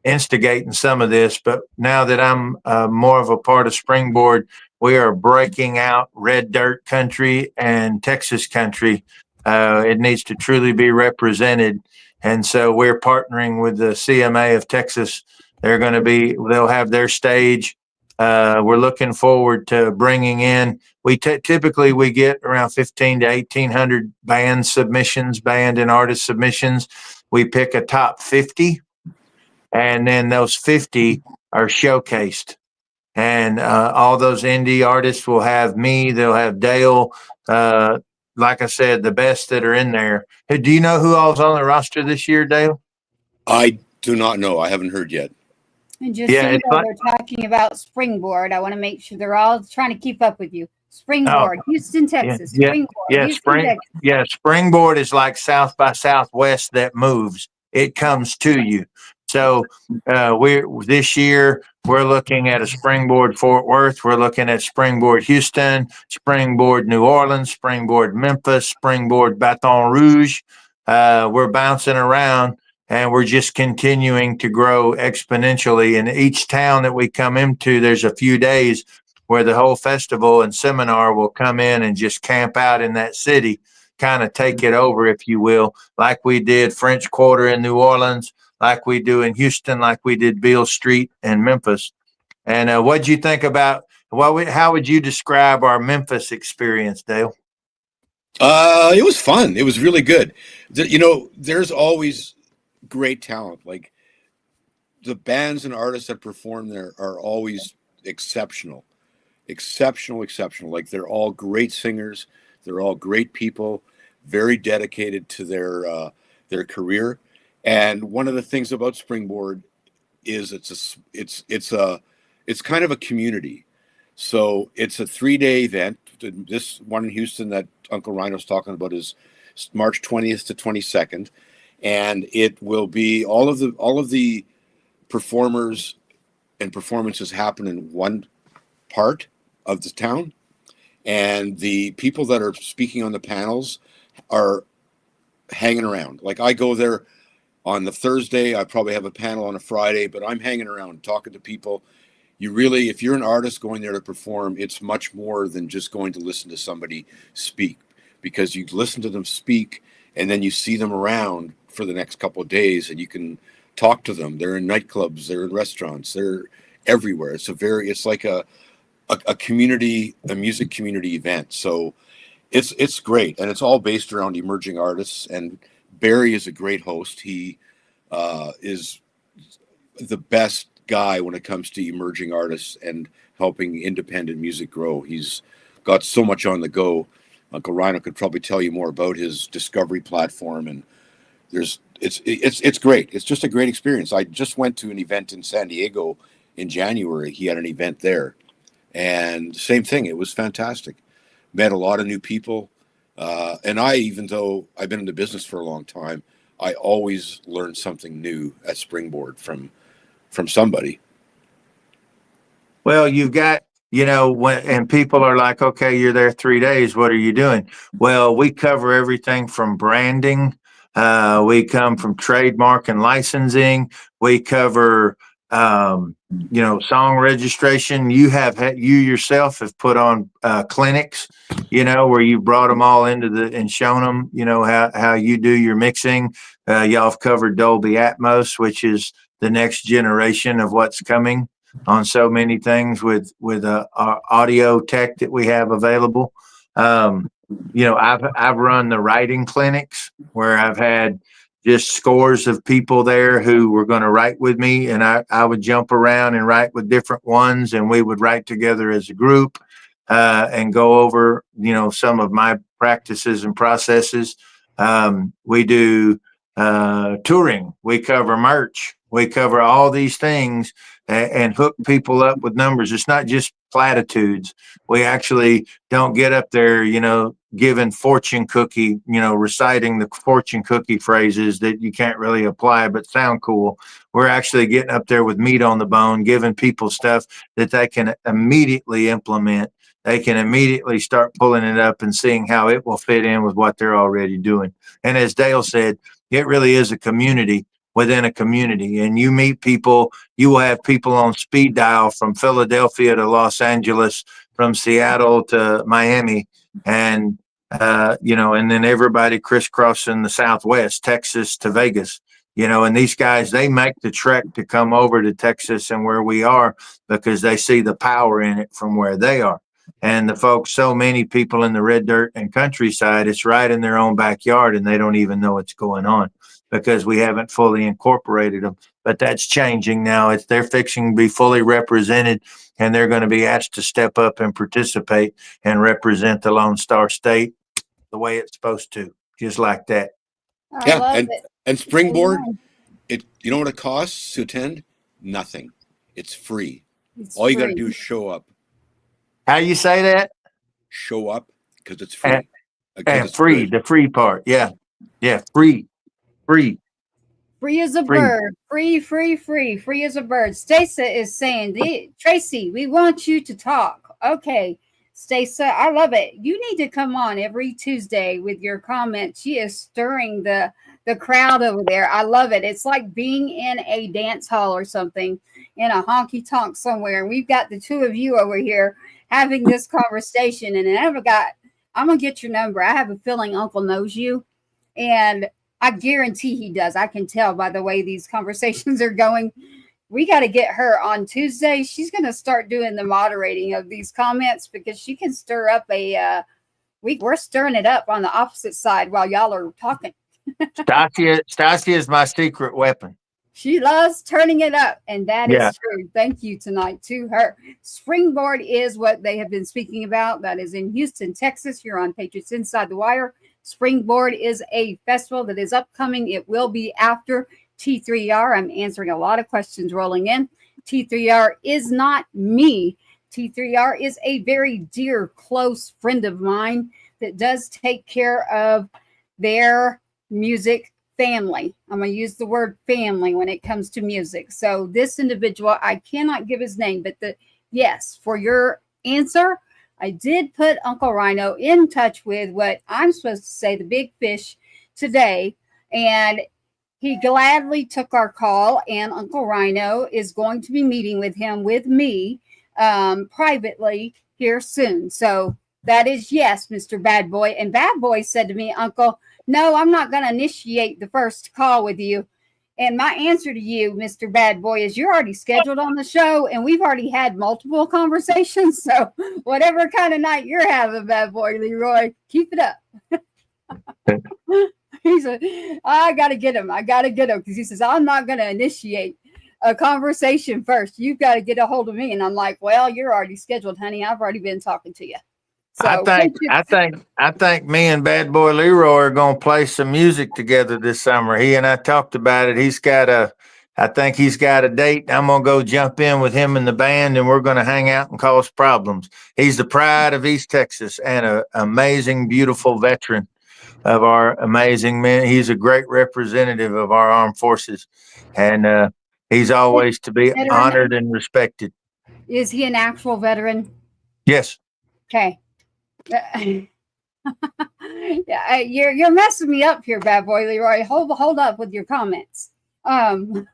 instigating some of this, but now that I'm more of a part of Springboard, we are breaking out red dirt country and Texas country. It needs to truly be represented. And so we're partnering with the CMA of Texas. They'll have their stage. We're looking forward to bringing in, typically we get around 15 to 1,800 band and artist submissions. We pick a top 50, and then those 50 are showcased. And all those indie artists will have me, they'll have Dale, like I said, the best that are in there. Hey, do you know who all's on the roster this year, Dale? I do not know. I haven't heard yet. And just so you know, they're talking about Springboard. I want to make sure they're all trying to keep up with you. Springboard, Houston, Texas. Springboard, Texas. Springboard is like South by Southwest that moves. It comes to you. So this year we're looking at a Springboard Fort Worth. We're looking at Springboard Houston, Springboard New Orleans, Springboard Memphis, Springboard Baton Rouge. We're bouncing around. And we're just continuing to grow exponentially. In each town that we come into, there's a few days where the whole festival and seminar will come in and just camp out in that city, kind of take it over, if you will, like we did French Quarter in New Orleans, like we do in Houston, like we did Beale Street and Memphis. And what'd you think about, how would you describe our Memphis experience, Dale? It was fun. It was really good. There's always great talent. Like the bands and artists that perform there are always exceptional. Like they're all great singers. They're all great people, very dedicated to their career. And one of the things about Springboard is it's kind of a community. So it's a 3-day event. This one in Houston that Uncle Rhino's talking about is March 20th to 22nd. And it will be all of the performers and performances happen in one part of the town, and the people that are speaking on the panels are hanging around. Like I go there on the Thursday, I probably have a panel on a Friday, but I'm hanging around talking to people. If you're an artist going there to perform, it's much more than just going to listen to somebody speak, because you listen to them speak and then you see them around for the next couple of days, and you can talk to them. They're in nightclubs, they're in restaurants, they're everywhere. It's like a community, a music community event. So it's great, and it's all based around emerging artists. And Barry is a great host. He is the best guy when it comes to emerging artists and helping independent music grow. He's got so much on the go. Uncle Rhino could probably tell you more about his discovery platform, and it's great. It's just a great experience. I just went to an event in San Diego in January. He had an event there, and same thing. It was fantastic. Met a lot of new people, and even though I've been in the business for a long time, I always learn something new at Springboard from somebody. Well, you've got, and people are like, okay, you're there 3 days. What are you doing? Well, we cover everything from branding. We come from trademark and licensing. We cover, song registration. You yourself have put on clinics, where you brought them all and shown them, how you do your mixing. Y'all have covered Dolby Atmos, which is the next generation of what's coming on so many things with our audio tech that we have available. I've run the writing clinics where I've had just scores of people there who were going to write with me, and I would jump around and write with different ones, and we would write together as a group and go over, some of my practices and processes. We do touring. We cover merch. We cover all these things and hook people up with numbers. It's not just platitudes. We actually don't get up there, giving fortune cookie, reciting the fortune cookie phrases that you can't really apply but sound cool. We're actually getting up there with meat on the bone, giving people stuff that they can immediately implement. They can immediately start pulling it up and seeing how it will fit in with what they're already doing. And as Dale said, it really is a community within a community. And you meet people, you will have people on speed dial from Philadelphia to Los Angeles, from Seattle to Miami, and and then everybody crisscrossing the Southwest, Texas to Vegas. And these guys, they make the trek to come over to Texas and where we are because they see the power in it from where they are. And the folks, so many people in the red dirt and countryside, it's right in their own backyard and they don't even know what's going on because we haven't fully incorporated them. But that's changing now. They're fixing to be fully represented and they're going to be asked to step up and participate and represent the Lone Star State the way it's supposed to, just like that. I love it. And Springboard, you know what it costs to attend? Nothing. It's free. All you got to do is show up. How you say that? Show up because it's free. And free, the free part. Yeah. Yeah. Free. Free as a bird. Free as a bird. Stacey is saying, Tracy, we want you to talk. Okay. Stacey, I love it. You need to come on every Tuesday with your comments. She is stirring the crowd over there. I love it. It's like being in a dance hall or something in a honky tonk somewhere. And we've got the two of you over here having this conversation. And I'm going to get your number. I have a feeling Uncle knows you. And I guarantee he does. I can tell by the way these conversations are going. We got to get her on Tuesday. She's going to start doing the moderating of these comments because she can stir up we're stirring it up on the opposite side while y'all are talking. Stasia is my secret weapon. She loves turning it up, and that is true. Thank you tonight to her. Springboard is what they have been speaking about. That is in Houston, Texas. Here on Patriots Inside the Wire. Springboard is a festival that is upcoming. It will be after T3R. I'm answering a lot of questions rolling in. T3R is not me. T3R is a very dear, close friend of mine that does take care of their music family. I'm going to use the word family when it comes to music. So this individual, I cannot give his name, but yes, for your answer, I did put Uncle Rhino in touch with what I'm supposed to say, the big fish today. And he gladly took our call, and Uncle Rhino is going to be meeting with him with me privately here soon. So that is yes, Mr. Bad Boy. And Bad Boy said to me, Uncle, no, I'm not going to initiate the first call with you. And my answer to you, Mr. Bad Boy, is you're already scheduled on the show, and we've already had multiple conversations. So whatever kind of night you're having, Bad Boy Leroy, keep it up. He said, I got to get him. Because he says, I'm not going to initiate a conversation first. You've got to get a hold of me. And I'm like, well, you're already scheduled, honey. I've already been talking to you. So I think me and Bad Boy Leroy are going to play some music together this summer. He and I talked about it. I think he's got a date. I'm going to go jump in with him in the band, and we're going to hang out and cause problems. He's the pride of East Texas and an amazing, beautiful veteran of our amazing men. He's a great representative of our armed forces, and he's always to be honored and respected. Is he an actual veteran? Yes. Okay. Yeah, you're messing me up here, Bad Boy Leroy. Hold up with your comments. Let's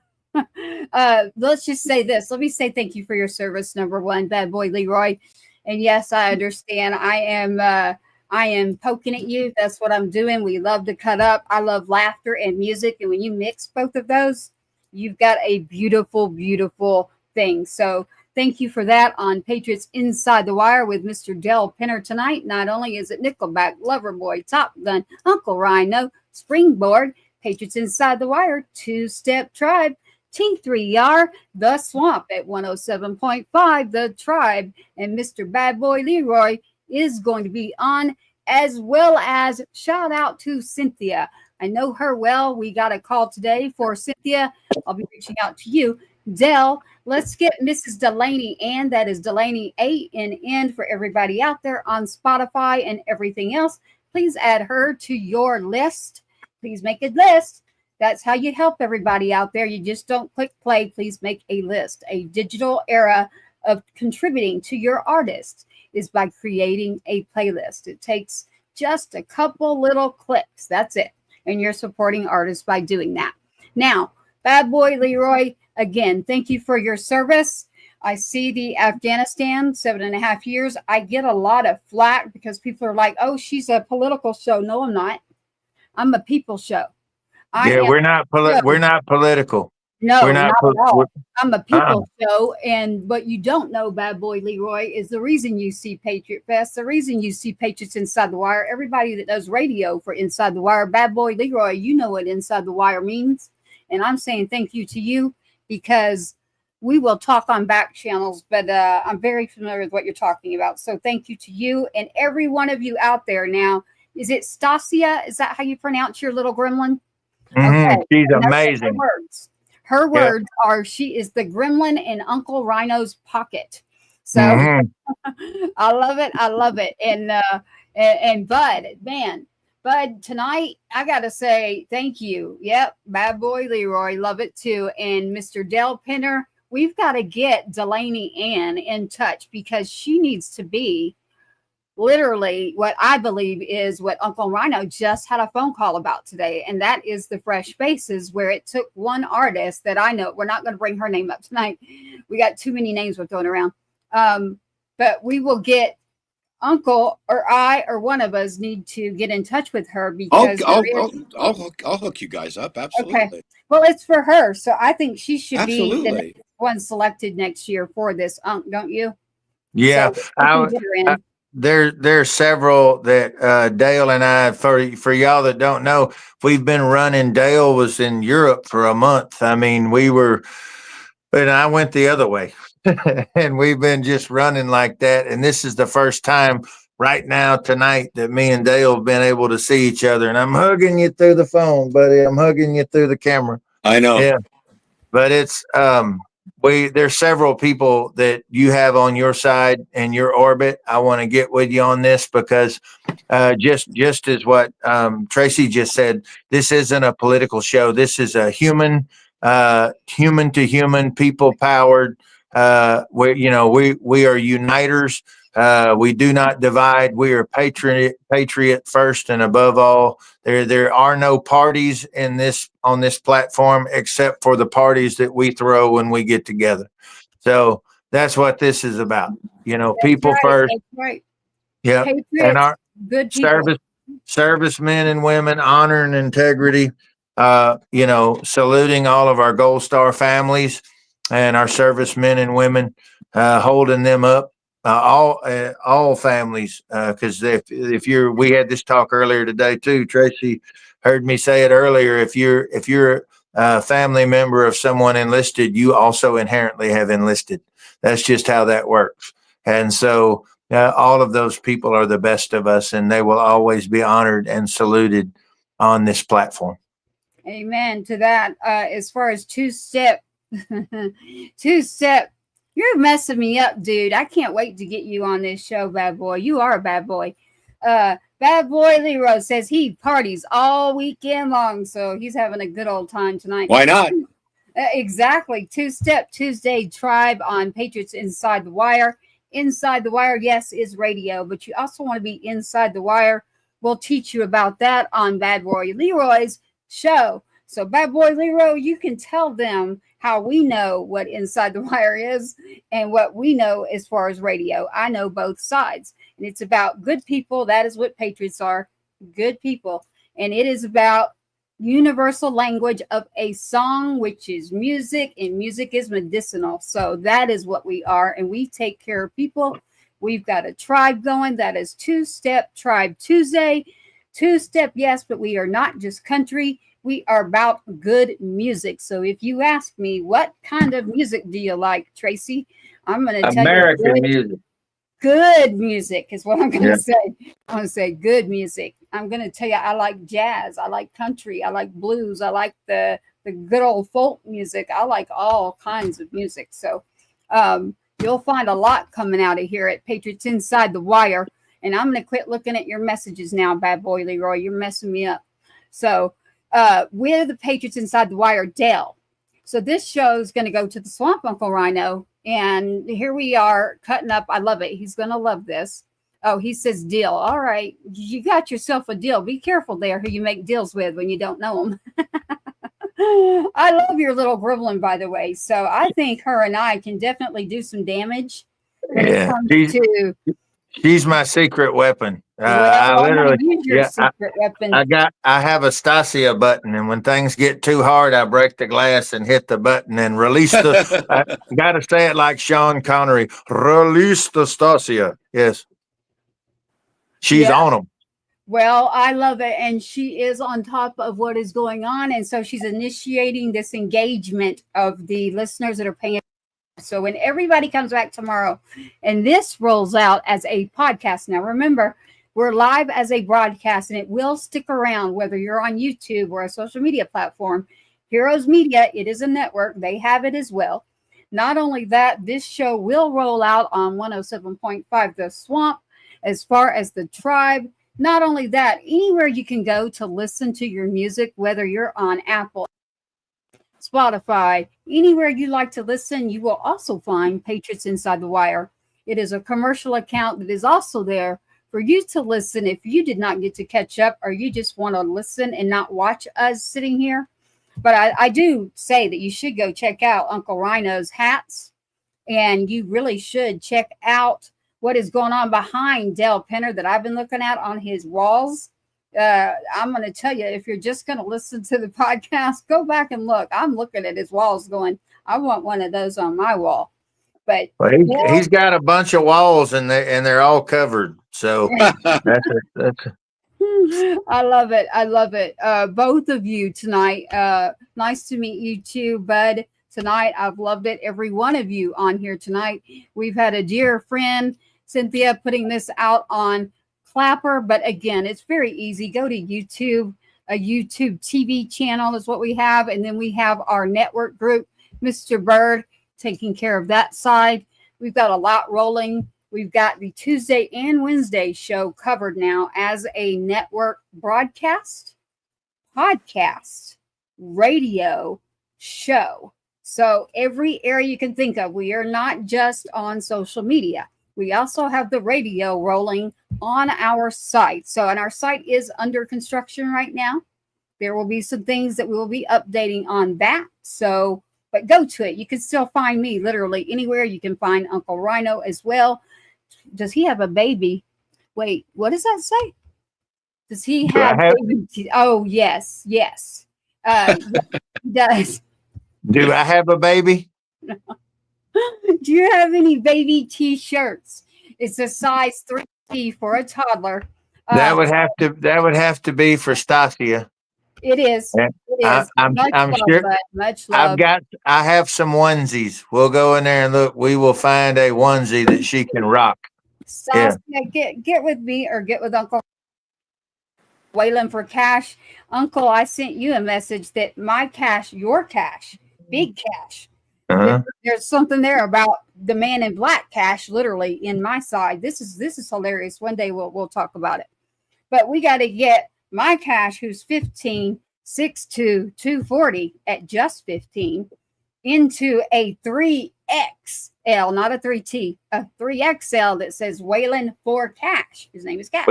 just say this. Let me say thank you for your service, number one, Bad Boy Leroy. And yes, I understand. I am poking at you. That's what I'm doing. We love to cut up. I love laughter and music. And when you mix both of those, you've got a beautiful, beautiful thing. So thank you for that on Patriots Inside the Wire with Mr. Del Penner tonight. Not only is it Nickelback, Loverboy, Top Gun, Uncle Rhino, Springboard, Patriots Inside the Wire, Two-Step Tribe, T3R, The Swamp at 107.5, The Tribe, and Mr. Bad Boy Leroy is going to be on, as well as shout out to Cynthia, I know her well. We got a call today for Cynthia. I'll be reaching out to you. Dell, let's get Mrs. Delaney Ann. That is Delaney ANN for everybody out there on Spotify and everything else. Please add her to your list. Please make a list. That's how you help everybody out there. You just don't click play. Please make a list. A digital era of contributing to your artist is by creating a playlist. It takes just a couple little clicks. That's it. And you're supporting artists by doing that. Now, Bad Boy Leroy, again, thank you for your service. I see the Afghanistan, 7.5 years. I get a lot of flack because people are like, oh, she's a political show. No, I'm not. I'm a people show. We're not political. No, we're not at all. I'm a people Uh-uh. show. And what you don't know, Bad Boy Leroy, is the reason you see Patriot Fest, the reason you see Patriots Inside the Wire, everybody that does radio for Inside the Wire, Bad Boy Leroy, you know what Inside the Wire means. And I'm saying thank you to you because we will talk on back channels, but I'm very familiar with what you're talking about. So thank you to you and every one of you out there. Now, is it Stasia? Is that how you pronounce your little gremlin? Mm-hmm. Okay. She's And those are amazing. Her words are, she is the gremlin in Uncle Rhino's pocket. So I love it. I love it. And Bud, man, Bud, tonight, I got to say thank you. Yep. Bad Boy Leroy. Love it too. And Mr. Del Penner, we've got to get Delaney Ann in touch because she needs to be literally what I believe is what Uncle Rhino just had a phone call about today. And that is the Fresh Faces, where it took one artist that I know. We're not going to bring her name up tonight. We got too many names we're throwing around. But we will get Uncle or I or one of us need to get in touch with her because I'll hook you guys up. Absolutely. Okay. Well, it's for her. So I think she should be the Absolutely. next one selected next year for this, don't you? Yeah. So we can get her in. There's several that Dale and I, for y'all that don't know, we've been running. Dale was in Europe for a month. I mean, but I went the other way. And we've been just running like that. And this is the first time right now tonight that me and Dale have been able to see each other. And I'm hugging you through the phone, buddy. I'm hugging you through the camera. I know. Yeah. But it's there's several people that you have on your side and your orbit. I want to get with you on this because just as what Tracy just said, this isn't a political show. This is a human to human, people powered. We are uniters. We do not divide. We are patriot first and above all. There are no parties on this platform except for the parties that we throw when we get together. So that's what this is about. People first. That's right. Yeah. Patriots, And our good people. servicemen and women, honor and integrity. Saluting all of our Gold Star families and our servicemen and women, holding them up. All families, because we had this talk earlier today too. Tracy heard me say it earlier. If you're a family member of someone enlisted, you also inherently have enlisted. That's just how that works. And so all of those people are the best of us, and they will always be honored and saluted on this platform. Amen to that. As far as two-step, you're messing me up, dude. I can't wait to get you on this show, bad boy. You are a bad boy. Bad Boy Leroy says he parties all weekend long, so he's having a good old time tonight. Why not? Exactly. Two-Step Tuesday Tribe on Patriots Inside the Wire. Inside the Wire, yes, is radio, but you also want to be inside the wire. We'll teach you about that on Bad Boy Leroy's show. So Bad Boy Leroy, you can tell them how we know what Inside the Wire is and what we know as far as radio. I know both sides. And it's about good people. That is what Patriots are, good people. And it is about universal language of a song, which is music, and music is medicinal. So that is what we are. And we take care of people. We've got a tribe going. That is Two-Step Tribe Tuesday. Two-step, yes, but we are not just country. We are about good music. So if you ask me, what kind of music do you like, Tracy? I'm going to tell American you. music. good music is what I'm going to Yeah. say. I'm going to say good music. I'm going to tell you, I like jazz. I like country. I like blues. I like the good old folk music. I like all kinds of music. So you'll find a lot coming out of here at Patriots Inside the Wire. And I'm going to quit looking at your messages now, bad boy Leroy. You're messing me up. So we're the Patriots Inside the Wire, Dale. So this show is going to go to the Swamp, Uncle Rhino. And here we are cutting up. I love it. He's going to love this. Oh, he says deal. All right. You got yourself a deal. Be careful there who you make deals with when you don't know them. I love your little gribbling, by the way. So I think her and I can definitely do some damage when it comes to... She's my secret weapon. Well, I literally, use your secret weapon. I have a Stasia button, and when things get too hard, I break the glass and hit the button and release the. I got to say it like Sean Connery. Release the Stasia. Yes, she's on them. Well, I love it, and she is on top of what is going on, and so she's initiating this engagement of the listeners that are paying. So when everybody comes back tomorrow and this rolls out as a podcast, now remember, we're live as a broadcast and it will stick around whether you're on YouTube or a social media platform. Heroes Media, it is a network. They have it as well. Not only that, this show will roll out on 107.5 The Swamp as far as the tribe. Not only that, anywhere you can go to listen to your music, whether you're on Apple, Spotify, anywhere you like to listen, you will also find Patriots Inside the Wire. It is a commercial account that is also there for you to listen if you did not get to catch up or you just want to listen and not watch us sitting here. But I do say that you should go check out Uncle Rhino's hats, and you really should check out what is going on behind Dale Penner that I've been looking at on his walls. I'm going to tell you, if you're just going to listen to the podcast, go back and look. I'm looking at his walls going, I want one of those on my wall. But he's got a bunch of walls and they're all covered. So that's I love it. I love it. Both of you tonight. Nice to meet you too, Bud. Tonight, I've loved it. Every one of you on here tonight. We've had a dear friend, Cynthia, putting this out on Clapper, but again, it's very easy. Go to YouTube. A YouTube TV channel is what we have, and then we have our network group, Mr. Bird, taking care of that side. We've got a lot rolling. We've got the Tuesday and Wednesday show covered now as a network broadcast, podcast, radio show. So every area you can think of. We are not just on social media. We also have the radio rolling on our site. So, and our site is under construction right now. There will be some things that we will be updating on that. So, but go to it. You can still find me literally anywhere. You can find Uncle Rhino as well. Does he have a baby? Wait, what does that say? Does he have baby? Oh, yes, yes. He does. Do I have a baby? Do you have any baby t-shirts? It's a size 3T for a toddler. That would have to be for Stasia. It is. Yeah. It is. I'm love, sure. Bud. Much love. I have some onesies. We'll go in there and look. We will find a onesie that she can rock. Stasia, get with me or get with Uncle Waylon for cash. Uncle, I sent you a message that my cash, your cash, big cash. There's something there about the man in black cash, literally in my side. This is hilarious. One day we'll talk about it. But we got to get my cash, who's 15, 6'2", 240 at just 15, into a 3XL, not a 3T, a 3XL that says Waylon for cash. His name is Cash.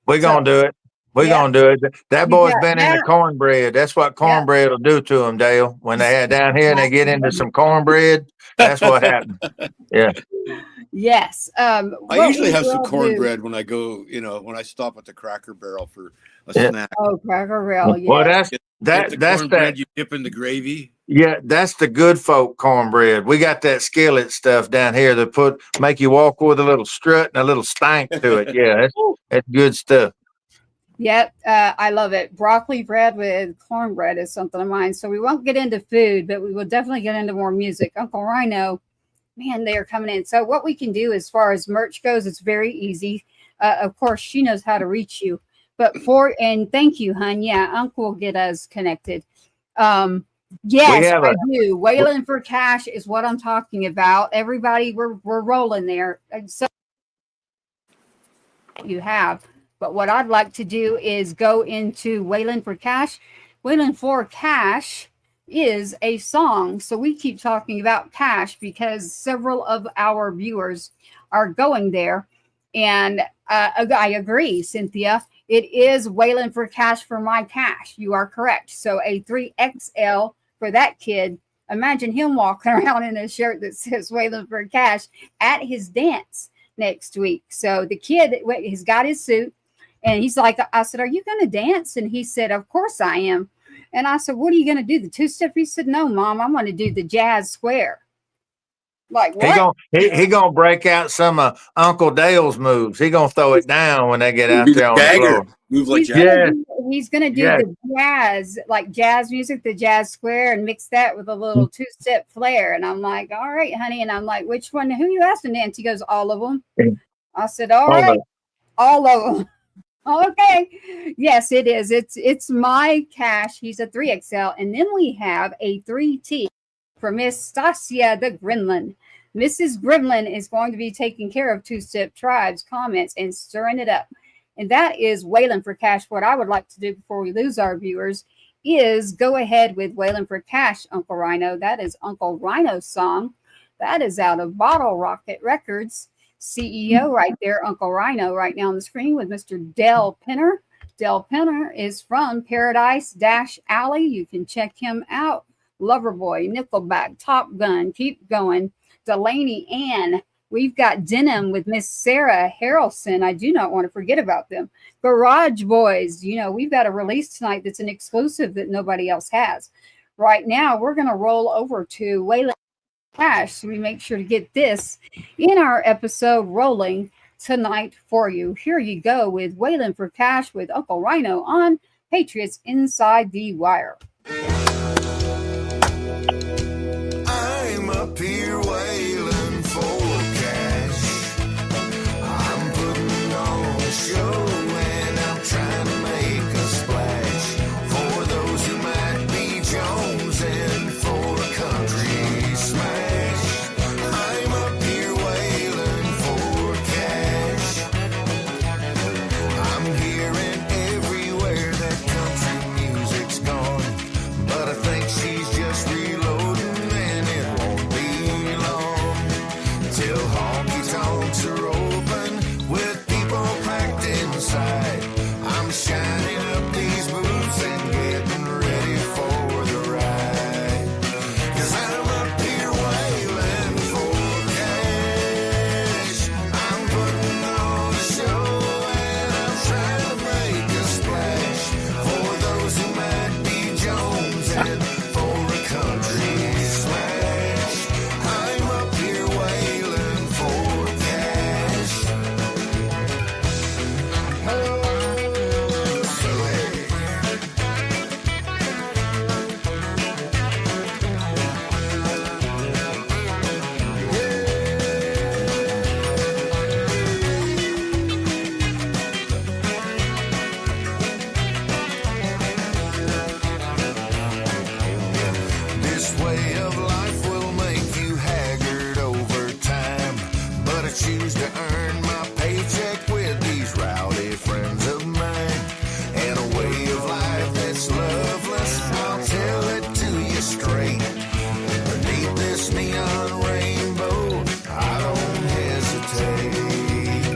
We're going to do it. We're going to do it. That boy's been into cornbread. That's what cornbread will do to him, Dale. When they had down here and they get into some cornbread, that's what happened. Yeah. Yes. I usually have some cornbread when I go, when I stop at the Cracker Barrel for a snack. Oh, Cracker Barrel. Yeah. Well, that's that's that you dip in the gravy. Yeah, that's the good folk cornbread. We got that skillet stuff down here that make you walk with a little strut and a little stank to it. Yeah, that's good stuff. Yep, I love it. Broccoli bread with cornbread is something of mine. So we won't get into food, but we will definitely get into more music. Uncle Rhino, man, they are coming in. So what we can do as far as merch goes, it's very easy. Of course, she knows how to reach you. But and thank you, hon. Yeah, Uncle will get us connected. Yes, I do. Wailing for cash is what I'm talking about. Everybody, we're rolling there. So you have. But what I'd like to do is go into Wailing for Cash. Wailing for Cash is a song. So we keep talking about cash because several of our viewers are going there. And I agree, Cynthia. It is Wailing for Cash for my cash. You are correct. So a 3XL for that kid. Imagine him walking around in a shirt that says Wailing for Cash at his dance next week. So the kid, he's got his suit. And he's like, I said, are you going to dance? And he said, of course I am. And I said, what are you going to do? The two-step? He said, no, Mom, I'm going to do the jazz square. Like, what? He gonna break out some of Uncle Dale's moves. He gonna throw it down when they get out there on the floor. Move like He's gonna do the jazz, like jazz music, the jazz square, and mix that with a little two-step flair. And I'm like, all right, honey. And I'm like, which one? Who you asking, Nancy? He goes, all of them. I said, all right, all of them. Okay. Yes, it is. It's my cash. He's a 3XL. And then we have a 3T for Miss Stasia the Gremlin. Mrs. Gremlin is going to be taking care of Two-Step Tribe's comments and stirring it up. And that is Wailing for Cash. What I would like to do before we lose our viewers is go ahead with Wailing for Cash, Uncle Rhino. That is Uncle Rhino's song. That is out of Bottle Rocket Records. CEO right there, Uncle Rhino, right now on the screen with Mr. Del Penner. Del Penner is from Paradise Alley. You can check him out. Loverboy, Nickelback, Top Gun, keep going. Delaney Ann. We've got Denim with Miss Sarah Harrelson. I do not want to forget about them. Garage Boys. You know, we've got a release tonight that's an exclusive that nobody else has. Right now, we're going to roll over to Wailing Cash. So we make sure to get this in our episode rolling tonight for you. Here you go with Wailing for Cash with Uncle Rhino on Patriots Inside the Wire. I'm up here wailing for cash. I'm putting on a show and I'm trying to make a splash for those who might be jonesing for a country smash. I'm up here wailing for cash. I'm hearing everywhere that country music's gone, but I think she's just reloading. Are open with people packed inside. I'm shining up these boots and getting ready for the ride. 'Cause I'm up here wailing for cash. I'm putting on a show and I'm trying to make a splash for those who might be jonesing for a country smash. I'm up here wailing for cash. This way of life will make you haggard over time, but I choose to earn my paycheck with these rowdy friends of mine. And a way of life that's loveless, I'll tell it to you straight. Beneath this neon rainbow, I don't hesitate.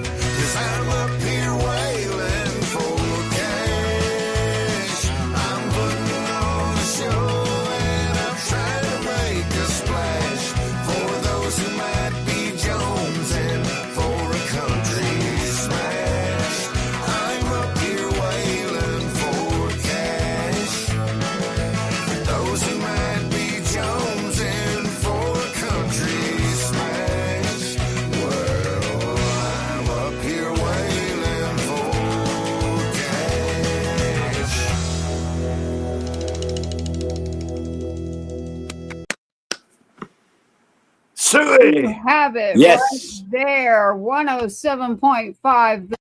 'Cause I'm up here wailing for cash. I'm putting on a show and I'm trying to make Suey. You have it Yes. right there. 107.5.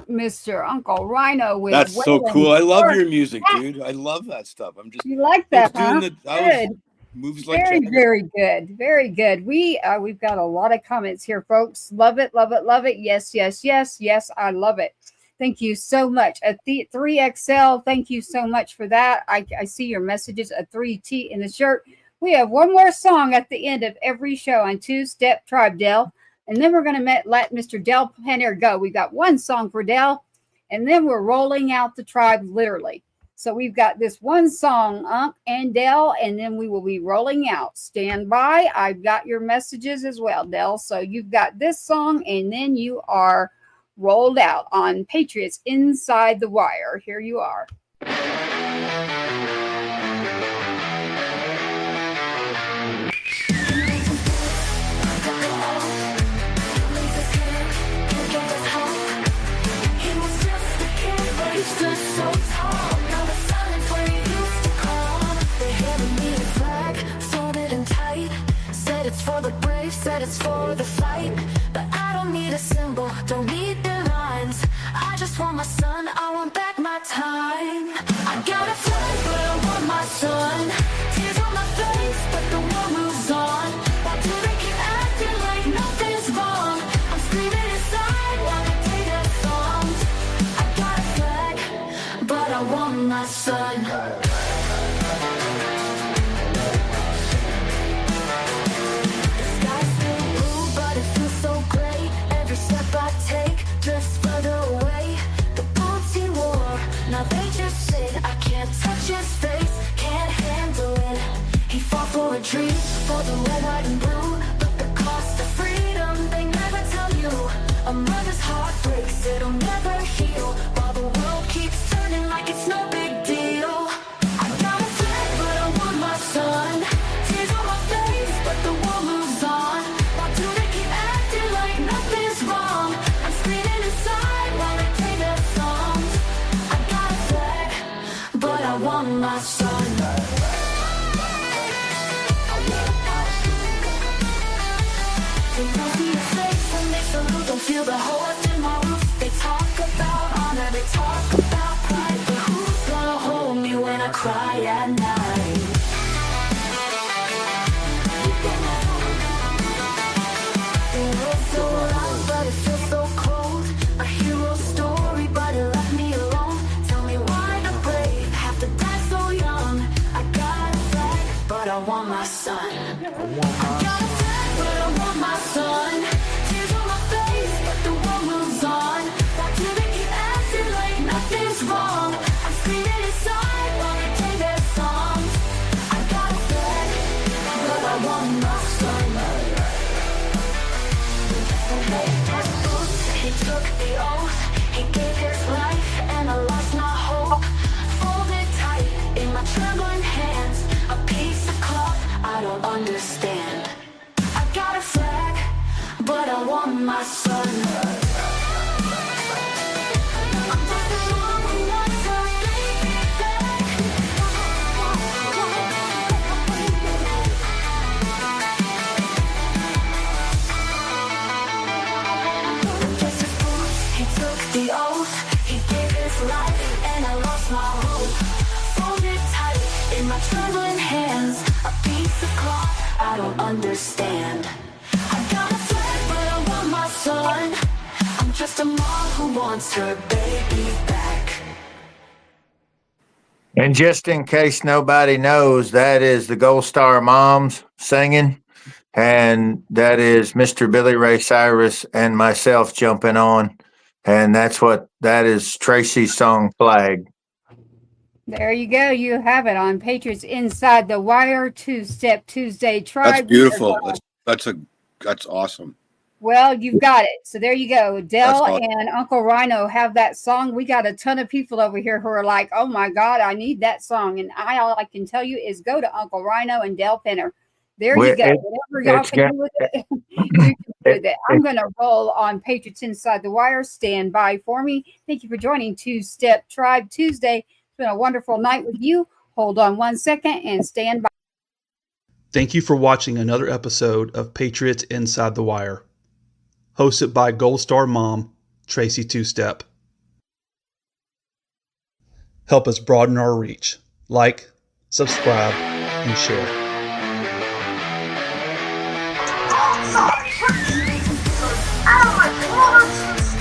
Mr. Uncle Rhino with That's so Wailing cool. I love for your music, Cat. dude. I love that stuff. You like I was that, huh? doing I was Good. moves like Very, Jagger. very good. Very good. We've got a lot of comments here, folks. Love it, love it, love it. Yes, yes, yes, yes. I love it. Thank you so much. A 3XL, thank you so much for that. I see your messages. A 3T in the shirt. We have one more song at the end of every show on Two Step Tribe, Dell. And then we're going to let Mr. Dell Penner go. We got one song for Dell, and then we're rolling out the tribe literally. So we've got this one song, Unc and Dell, and then we will be rolling out. Stand by. I've got your messages as well, Dell. So you've got this song, and then you are rolled out on Patriots Inside the Wire. Here you are. It's for the brave, said it's for the fight. But I don't need a symbol, don't need the lines. I just want my son, I want back my time. I got a flag, but I want my son. Tears on my face, but the war moves on. Why do they keep acting like nothing's wrong? I'm screaming inside while they play their songs. I got a flag, but I want my son. Drifts further away, the bullets he wore. Now they just sit, I can't touch his face, can't handle it. He fought for a dream, for the red, white, and blue. But the cost of freedom, they never tell you. A mother's heart breaks, it'll never heal. While the world keeps turning like it's no big deal. I got a flag, but I want my son. Tears on my face, but the war moves on. Why do they keep acting like nothing's wrong? I want my son. They don't see your face when they salute. Don't feel the holes in my roof. They talk about honor, they talk about pride. But who's gonna hold me when I cry at night? The world's so loud, but it feels so cold. A hero story, but it left me alone. Tell me why the brave have to die so young. I got a flag, but I want my son. I got a flag, but I want my son. Tears on my face, but the world moves on. Why do they keep acting like nothing's wrong? I'm screaming inside while they play their songs. I got a flag, but I want my son. He took the oath, he gave his life, and I lost my hope. Folded tight in my trembling hands, a piece of cloth I don't understand. I got a flag, but I want my son. I'm just a mom who wants her baby back. He took the oath, he gave his life, and I lost my hope. Folded tight in my trembling hands, a piece of cloth I don't understand. I got a flag, but I want my son. I'm just a mom who wants her baby back. And just in case nobody knows, that is the Gold Star Moms singing. And that is Mr. Billy Ray Cyrus and myself jumping on. And that is Tracy's song Flag. There you go. You have it on Patriots Inside the Wire, Two Step Tuesday Tribe. That's beautiful. That's awesome. Well, you've got it. So there you go. Dell awesome. and Uncle Rhino have that song. We got a ton of people over here who are like, oh my God, I need that song. And all I can tell you is go to Uncle Rhino and Dell Penner. There you go. Whatever y'all can do with it, you can do with it. I'm going to roll on Patriots Inside the Wire. Stand by for me. Thank you for joining Two Step Tribe Tuesday. It's been a wonderful night with you. Hold on one second and stand by. Thank you for watching another episode of Patriots Inside the Wire, hosted by Gold Star Mom, Tracy Two-Step. Help us broaden our reach. Like, subscribe, and share. Oh my God!